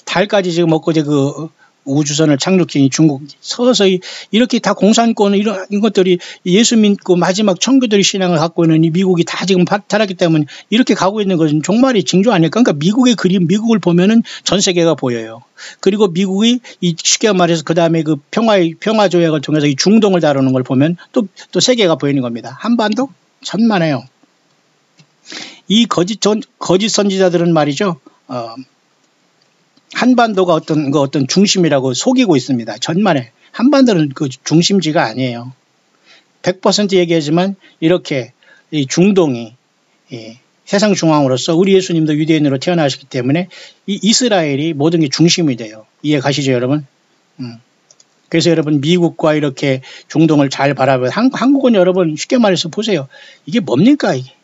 달까지 지금 엊그제 그 우주선을 착륙한 중국 서서히 이렇게 다 공산권 이런 것들이 예수 믿고 마지막 청교도의 신앙을 갖고 있는 이 미국이 다 지금 타락했기 때문에 이렇게 가고 있는 것은 정말이 징조 아닐까? 그러니까 미국의 그림, 미국을 보면은 전 세계가 보여요. 그리고 미국이 이 쉽게 말해서 그 다음에 그 평화 조약을 통해서 이 중동을 다루는 걸 보면 또 세계가 보이는 겁니다. 한반도 천만에요. 이 거짓 선지자들은 말이죠. 한반도가 어떤 중심이라고 속이고 있습니다. 전만에. 한반도는 그 중심지가 아니에요. 100% 얘기하지만 이렇게 이 중동이 세상 중앙으로서 우리 예수님도 유대인으로 태어나셨기 때문에 이 이스라엘이 모든 게 중심이 돼요. 이해 가시죠, 여러분? 그래서 여러분 미국과 이렇게 중동을 잘 바라보면 한국은 여러분 쉽게 말해서 보세요. 이게 뭡니까 이게?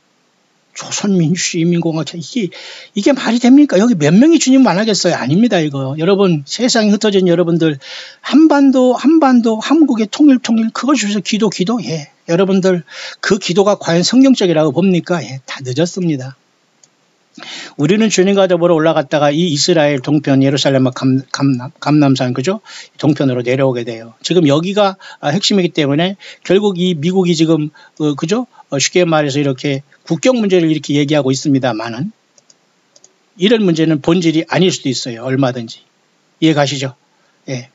조선민주주의인민공화국 이게 말이 됩니까? 여기 몇 명이 주님 만나겠어요? 아닙니다. 이거 여러분 세상에 흩어진 여러분들 한반도 한국의 통일 그걸 위해서 기도 예 여러분들 그 기도가 과연 성경적이라고 봅니까? 예, 다 늦었습니다. 우리는 주님과 더불어 올라갔다가 이 이스라엘 동편 예루살렘과 감남산 그죠? 동편으로 내려오게 돼요. 지금 여기가 핵심이기 때문에 결국 이 미국이 지금 그죠? 쉽게 말해서 이렇게 국경 문제를 이렇게 얘기하고 있습니다만은 이런 문제는 본질이 아닐 수도 있어요. 얼마든지. 이해 가시죠? 예.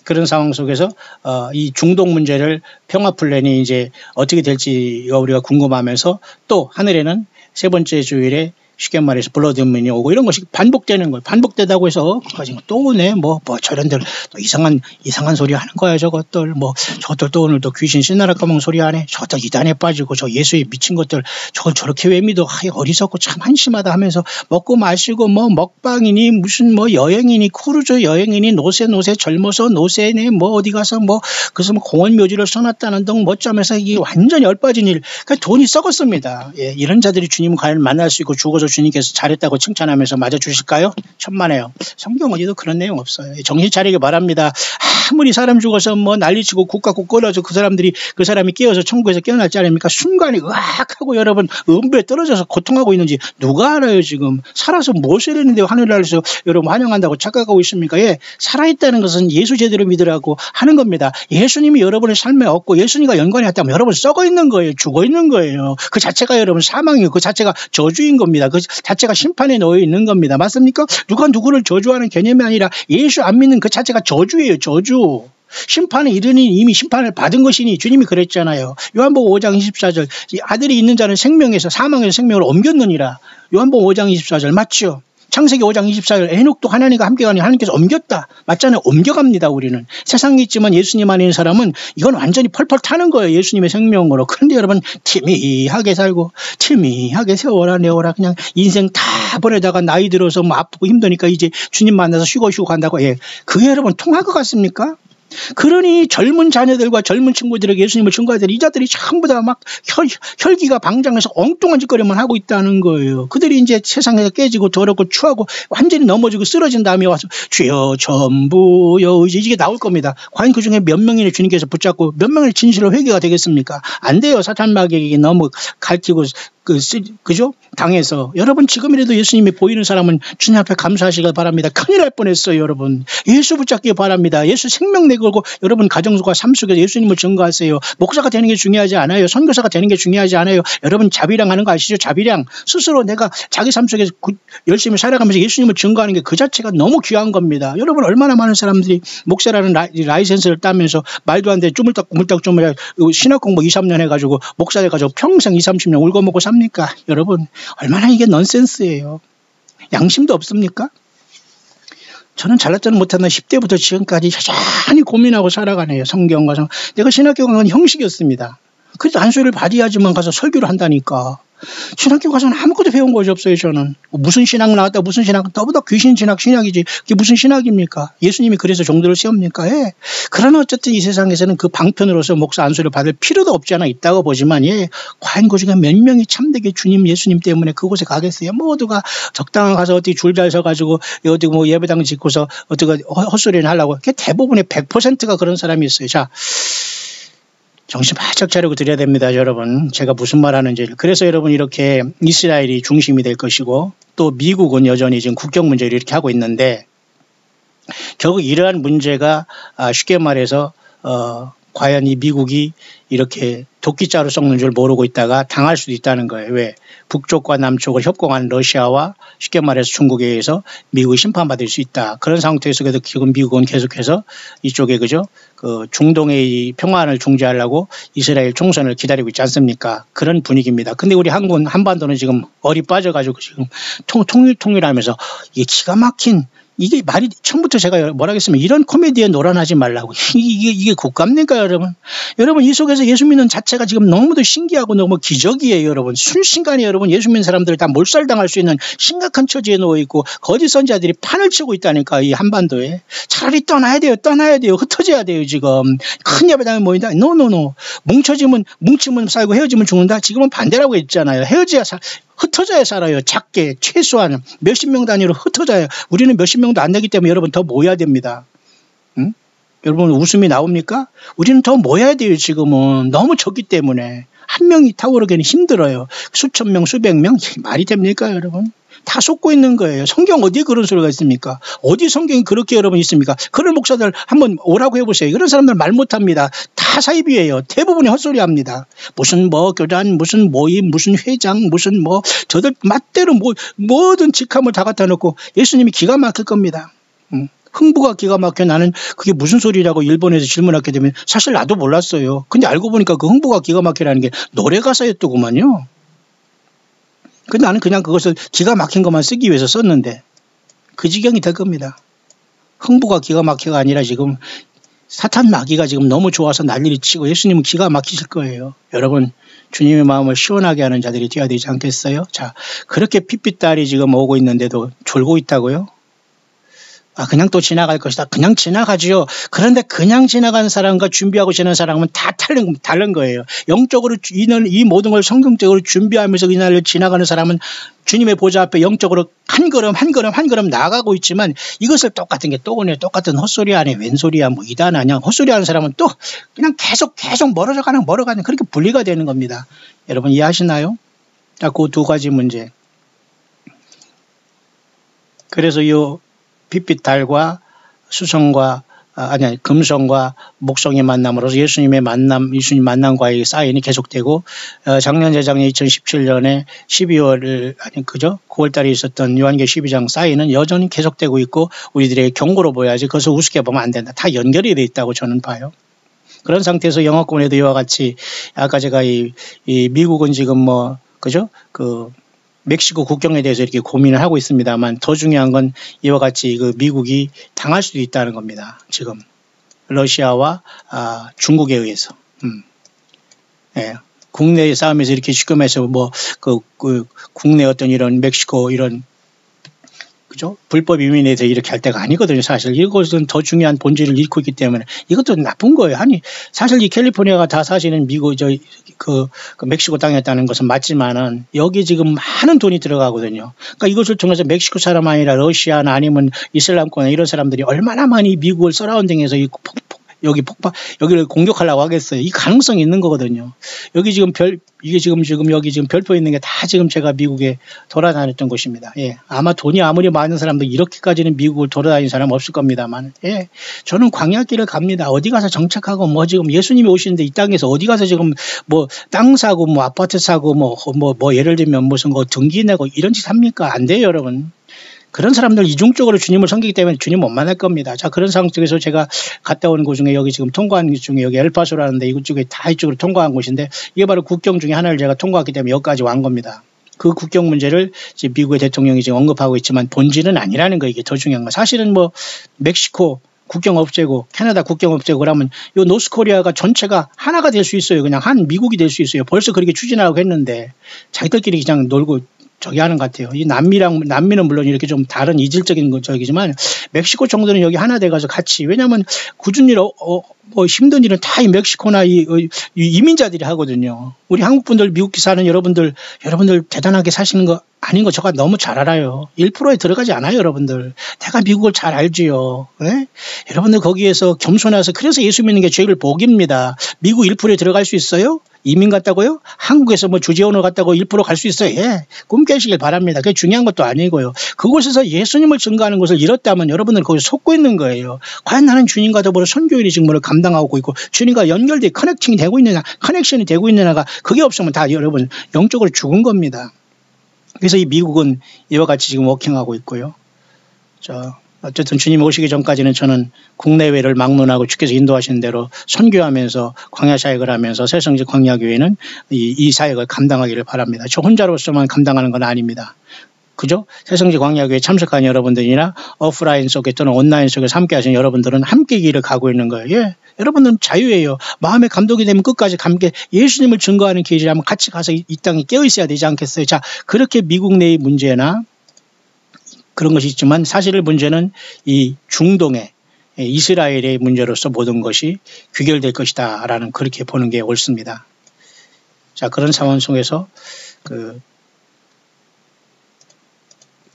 그런 상황 속에서 이 중동 문제를 평화 플랜이 이제 어떻게 될지가 우리가 궁금하면서 또 하늘에는 세 번째 주일에 쉽게 말해서 블러드문이 오고 이런 것이 반복되는 거예요. 반복되다고 해서 또 오네. 뭐 저런들 또 이상한 소리 하는 거야. 저것들 저것들 또 오늘 또 귀신 신나라 까먹은 소리 하네. 저것들 이단에 빠지고 저 예수에 미친 것들 저걸 저렇게 왜 믿어. 어리석고 참 한심하다 하면서 먹고 마시고 먹방이니 무슨 여행이니 크루즈 여행이니 노세 젊어서 노세네 어디 가서 그래서 공원 묘지를 써놨다는 등 멋쩌면서 이게 완전 열빠진 일. 그러니까 돈이 썩었습니다. 예, 이런 자들이 주님을 과연 만날 수 있고 죽어서 주님께서 잘했다고 칭찬하면서 맞아주실까요? 천만에요. 성경 어디도 그런 내용 없어요. 정신 차리기 바랍니다. 아무리 사람 죽어서 뭐 난리치고 국가국 꺼려서 그 사람이 깨어서 천국에서 깨어날지 않습니까? 순간에 으악하고 여러분 음부에 떨어져서 고통하고 있는지 누가 알아요 지금. 살아서 무엇을 했는데 하늘나라에서 여러분 환영한다고 착각하고 있습니까? 예, 살아있다는 것은 예수 제대로 믿으라고 하는 겁니다. 예수님이 여러분의 삶에 없고 예수님과 연관이 없다면 여러분 썩어 있는 거예요. 죽어 있는 거예요. 그 자체가 여러분 사망이에요. 그 자체가 저주인 겁니다. 그 자체가 심판에 놓여 있는 겁니다. 맞습니까? 누가 누구를 저주하는 개념이 아니라 예수 안 믿는 그 자체가 저주예요. 저주. 심판에 이르니 이미 심판을 받은 것이니 주님이 그랬잖아요. 요한복음 5장 24절 아들이 있는 자는 생명에서 사망에서 생명을 옮겼느니라. 요한복음 5장 24절 맞죠? 창세기 5장 24절 에녹도 하나님과 함께 가니 하나님께서 옮겼다. 맞잖아요. 옮겨갑니다. 우리는. 세상에 있지만 예수님 안에 있는 사람은 이건 완전히 펄펄 타는 거예요. 예수님의 생명으로. 그런데 여러분 티미하게 살고 티미하게 세워라 내워라 그냥 인생 다 보내다가 나이 들어서 뭐 아프고 힘드니까 이제 주님 만나서 쉬고 간다고. 예, 그게 여러분 통할 것 같습니까? 그러니 젊은 자녀들과 젊은 친구들에게 예수님을 증거하더니 이 자들이 전부 다 막 혈기가 방장해서 엉뚱한 짓거리만 하고 있다는 거예요. 그들이 이제 세상에서 깨지고 더럽고 추하고 완전히 넘어지고 쓰러진 다음에 와서 주여 전부여 이게 나올 겁니다. 과연 그 중에 몇 명이나 주님께서 붙잡고 몇 명의 진실로 회개가 되겠습니까? 안 돼요. 사탄 마귀에게 너무 갈키고 그죠? 당해서. 여러분 지금이라도 예수님이 보이는 사람은 주님 앞에 감사하시길 바랍니다. 큰일 날 뻔했어요. 여러분 예수 붙잡기 바랍니다. 예수 생명 내걸고 여러분 가정과 삶 속에서 예수님을 증거하세요. 목사가 되는 게 중요하지 않아요. 선교사가 되는 게 중요하지 않아요. 여러분 자비량 하는 거 아시죠? 자비량. 스스로 내가 자기 삶 속에서 열심히 살아가면서 예수님을 증거하는 게 그 자체가 너무 귀한 겁니다. 여러분 얼마나 많은 사람들이 목사라는 라이센스를 따면서 말도 안 돼 쪼물딱 신학 공부 2, 3년 해가지고 목사 돼가지고 평생 2, 30년 울고 먹고 삽니까? 여러분 얼마나 이게 넌센스예요. 양심도 없습니까? 저는 잘났다는 못한다 10대부터 지금까지 여전히 고민하고 살아가네요. 성경과 내가 신학교 간 건 형식이었습니다. 그래도 안수를 받아야지만 가서 설교를 한다니까. 신학교 가서는 아무것도 배운 것이 없어요. 저는 무슨 신학 나왔다 무슨 신학 너보다 귀신 신학이지 그게 무슨 신학입니까? 예수님이 그래서 종들을 세웁니까? 예. 그러나 어쨌든 이 세상에서는 그 방편으로서 목사 안수를 받을 필요도 없지 않아 있다고 보지만 예, 과연 그 중에 몇 명이 참되게 주님 예수님 때문에 그곳에 가겠어요? 모두가 적당한 가서 어떻게 줄 잘 서가지고 어디 뭐 예배당 짓고서 어떻게 헛소리를 하려고 그게 대부분의 100%가 그런 사람이 있어요. 자. 정신 바짝 차리고 드려야 됩니다. 여러분 제가 무슨 말 하는지. 그래서 여러분 이렇게 이스라엘이 중심이 될 것이고 또 미국은 여전히 지금 국경 문제를 이렇게 하고 있는데 결국 이러한 문제가 쉽게 말해서 과연 이 미국이 이렇게 도끼자루 썩는 줄 모르고 있다가 당할 수도 있다는 거예요. 왜? 북쪽과 남쪽을 협공하는 러시아와 쉽게 말해서 중국에 의해서 미국이 심판받을 수 있다. 그런 상태에서도 지금 미국은 계속해서 이쪽에 그죠? 그 중동의 평화를 중재하려고 이스라엘 총선을 기다리고 있지 않습니까? 그런 분위기입니다. 근데 우리 한반도는 지금 얼이 빠져가지고 지금 통일하면서 이게 기가 막힌 이게 말이 처음부터 제가 뭐라 하겠으면 이런 코미디에 노란하지 말라고. 이게 국가입니까 여러분? 여러분 이 속에서 예수 믿는 자체가 지금 너무도 신기하고 너무 기적이에요 여러분. 순식간에 여러분 예수 믿는 사람들을 다 몰살당할 수 있는 심각한 처지에 놓여있고 거짓 선지자들이 판을 치고 있다니까 이 한반도에. 차라리 떠나야 돼요. 흩어져야 돼요 지금. 큰 예배당에 모인다. 노. 뭉치면 살고 헤어지면 죽는다. 지금은 반대라고 했잖아요. 흩어져야 살아요. 작게 최소한 몇십 명 단위로 흩어져야. 우리는 몇십 명도 안 되기 때문에 여러분 더 모여야 됩니다. 응? 여러분 웃음이 나옵니까? 우리는 더 모여야 돼요. 지금은 너무 적기 때문에 한 명이 타오르기는 힘들어요. 수천 명 수백 명 말이 됩니까 여러분? 다 속고 있는 거예요. 성경 어디에 그런 소리가 있습니까? 어디 성경이 그렇게 여러분 있습니까? 그런 목사들 한번 오라고 해보세요. 그런 사람들 말 못합니다. 다 사이비예요. 대부분이 헛소리합니다. 무슨 뭐 교단, 무슨 모임, 무슨 회장, 무슨 뭐 저들 맛대로 뭐든 직함을 다 갖다 놓고 예수님이 기가 막힐 겁니다. 흥부가 기가 막혀. 나는 그게 무슨 소리라고 일본에서 질문하게 되면 사실 나도 몰랐어요. 근데 알고 보니까 그 흥부가 기가 막히라는 게 노래 가사였더구만요. 근데 나는 그냥 그것을 기가 막힌 것만 쓰기 위해서 썼는데 그 지경이 될 겁니다. 흥부가 기가 막혀가 아니라 지금 사탄 마귀가 지금 너무 좋아서 난리를 치고 예수님은 기가 막히실 거예요. 여러분 주님의 마음을 시원하게 하는 자들이 되어야 되지 않겠어요? 자, 그렇게 핏빛 달이 지금 오고 있는데도 졸고 있다고요? 그냥 또 지나갈 것이다. 그냥 지나가지요. 그런데 그냥 지나간 사람과 준비하고 지나는 사람은 다 다른 거예요. 영적으로 이 모든 걸 성경적으로 준비하면서 이날을 지나가는 사람은 주님의 보좌 앞에 영적으로 한 걸음 나아가고 있지만 이것을 똑같은 게 또 오네. 똑같은 헛소리 안에 웬소리야 뭐 이단 아니야. 헛소리 하는 사람은 또 그냥 계속 멀어가는 그렇게 분리가 되는 겁니다. 여러분 이해하시나요? 자, 그 두 가지 문제. 그래서 이 빛빛 달과 수성과 금성과 목성의 만남으로서 예수님 만남과의 사인이 계속되고 작년 재작년 2017년에 12월 9월 달에 있었던 요한계시록 12장 사인은 여전히 계속되고 있고 우리들에게 경고로 보여야지 그것을 우습게 보면 안 된다. 다 연결이 돼 있다고 저는 봐요. 그런 상태에서 영어권에도 이와 같이 아까 제가 이 미국은 지금 멕시코 국경에 대해서 이렇게 고민을 하고 있습니다만 더 중요한 건 이와 같이 미국이 당할 수도 있다는 겁니다. 지금 러시아와 중국에 의해서. 예. 국내의 싸움에서 이렇게 시끄면서 국내 어떤 이런 멕시코 이런 불법 이민에 대해서 이렇게 할 때가 아니거든요. 사실 이것은 더 중요한 본질을 잃고 있기 때문에 이것도 나쁜 거예요. 사실 이 캘리포니아가 다 사실은 미국 멕시코 땅이었다는 것은 맞지만은 여기 지금 많은 돈이 들어가거든요. 그러니까 이것을 통해서 멕시코 사람 아니라 러시아나 아니면 이슬람권 이런 사람들이 얼마나 많이 미국을 서라운딩해서 여기를 공격하려고 하겠어요. 이 가능성이 있는 거거든요. 여기 지금 여기 지금 별표 있는 게 다 지금 제가 미국에 돌아다녔던 곳입니다. 예. 아마 돈이 아무리 많은 사람도 이렇게까지는 미국을 돌아다니는 사람 없을 겁니다만, 예. 저는 광야길을 갑니다. 어디 가서 정착하고 지금 예수님이 오시는데 이 땅에서 어디 가서 지금 땅 사고 아파트 사고 예를 들면 무슨 등기 내고 이런 짓 합니까? 안 돼요, 여러분. 그런 사람들 이중적으로 주님을 섬기기 때문에 주님 못 만날 겁니다. 자, 그런 상황 속에서 제가 갔다 온 곳 중에 여기 지금 통과한 곳 중에 여기 엘파소라는데 이쪽에 다 이쪽으로 통과한 곳인데 이게 바로 국경 중에 하나를 제가 통과했기 때문에 여기까지 완 겁니다. 그 국경 문제를 지금 미국의 대통령이 지금 언급하고 있지만 본질은 아니라는 거 이게 더 중요한 거. 사실은 멕시코 국경 없애고 캐나다 국경 없애고 그러면 요 노스코리아가 전체가 하나가 될 수 있어요. 그냥 한 미국이 될 수 있어요. 벌써 그렇게 추진하고 했는데 자기들끼리 그냥 놀고 하는 것 같아요. 이 남미는 물론 이렇게 좀 다른 이질적인 적이지만 멕시코 정도는 여기 하나 돼가서 같이 왜냐하면 굳은 일 힘든 일은 다 이 멕시코나 이 이민자들이 하거든요. 우리 한국 분들 미국 사는 여러분들 대단하게 사시는 거 아닌 거 제가 너무 잘 알아요. 1%에 들어가지 않아요, 여러분들. 내가 미국을 잘 알지요. 네? 여러분들 거기에서 겸손해서 그래서 예수 믿는 게 죄를 복입니다. 미국 1%에 들어갈 수 있어요? 이민 갔다고요? 한국에서 주재원으로 갔다고 1% 갈 수 있어요? 예. 꿈 깨시길 바랍니다. 그게 중요한 것도 아니고요. 그곳에서 예수님을 증거하는 것을 잃었다면 여러분들은 거기서 속고 있는 거예요. 과연 나는 주님과 더불어 선교인의 직무를 감당하고 있고 주님과 연결돼 커넥팅이 되고 있느냐, 커넥션이 되고 있느냐가 그게 없으면 다 여러분 영적으로 죽은 겁니다. 그래서 이 미국은 이와 같이 지금 워킹하고 있고요. 어쨌든 주님 오시기 전까지는 저는 국내외를 막론하고 주께서 인도하시는 대로 선교하면서 광야 사역을 하면서 새성지 광야교회는 이 사역을 감당하기를 바랍니다. 저 혼자로서만 감당하는 건 아닙니다. 그죠? 새성지 광야교회에 참석한 여러분들이나 오프라인 속에 또는 온라인 속에서 함께 하신 여러분들은 함께 길을 가고 있는 거예요. 예. 여러분들은 자유예요. 마음에 감동이 되면 끝까지 함께 예수님을 증거하는 길이라면 같이 가서 이 땅에 깨어 있어야 되지 않겠어요? 자, 그렇게 미국 내의 문제나 그런 것이 있지만 사실 문제는 이 중동의 이스라엘의 문제로서 모든 것이 귀결될 것이다 라는 그렇게 보는 게 옳습니다. 자, 그런 상황 속에서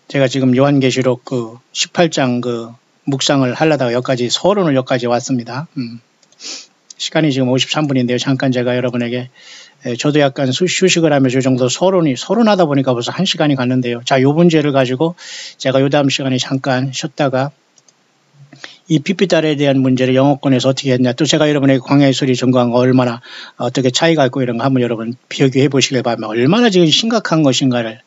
제가 지금 요한계시록 18장 묵상을 하려다가 여기까지 왔습니다. 시간이 지금 53분인데요. 잠깐 제가 여러분에게 저도 약간 휴식을 하면서 이 정도 서론하다 보니까 벌써 1시간이 갔는데요. 자, 요 문제를 가지고 제가 요 다음 시간에 잠깐 쉬었다가 이 빛빛달에 대한 문제를 영어권에서 어떻게 했냐, 또 제가 여러분에게 광야의 소리 증거한 거 얼마나 어떻게 차이가 있고 이런 거 한번 여러분 비교해 보시길 바랍니다. 얼마나 지금 심각한 것인가를.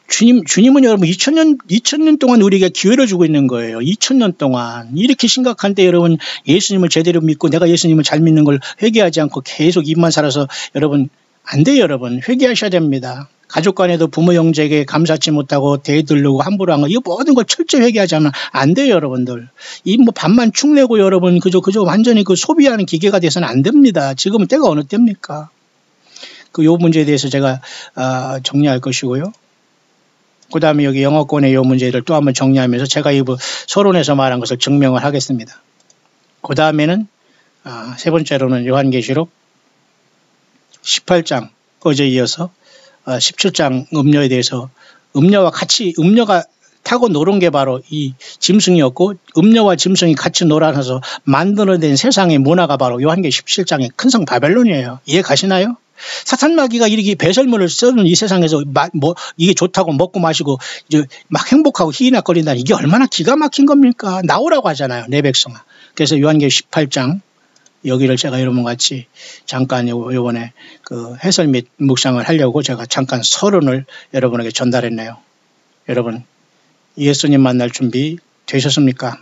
주님은 여러분 2000년 동안 우리에게 기회를 주고 있는 거예요. 2000년 동안. 이렇게 심각한 때 여러분 예수님을 제대로 믿고 내가 예수님을 잘 믿는 걸 회개하지 않고 계속 입만 살아서 여러분 안 돼요, 여러분. 회개하셔야 됩니다. 가족 간에도 부모 형제에게 감사치 못하고 대들르고 함부로 한 거, 이거 모든 걸 철저히 회개하지 않으면 안 돼요, 여러분들. 이 반만 축내고 여러분 그저 완전히 소비하는 기계가 돼서는 안 됩니다. 지금은 때가 어느 때입니까? 요 문제에 대해서 제가 정리할 것이고요. 그 다음에 여기 영어권의 이 문제를 또 한번 정리하면서 제가 이 서론에서 말한 것을 증명을 하겠습니다. 그 다음에는 세 번째로는 요한계시록 18장 어제 이어서 17장 음녀에 대해서 음녀와 같이 음녀가 타고 노는 게 바로 이 짐승이었고 음녀와 짐승이 같이 놀아서 만들어낸 세상의 문화가 바로 요한계시록 17장의 큰 성 바벨론이에요. 이해 가시나요? 사탄 마귀가 이렇게 배설물을 쓰는 이 세상에서 이게 좋다고 먹고 마시고 이제 막 행복하고 희낙거린다니 이게 얼마나 기가 막힌 겁니까? 나오라고 하잖아요. 내 백성아. 그래서 요한계시록 18장 여기를 제가 여러분 같이 잠깐 요번에 그 해설 및 묵상을 하려고 제가 잠깐 서론을 여러분에게 전달했네요. 여러분 예수님 만날 준비 되셨습니까?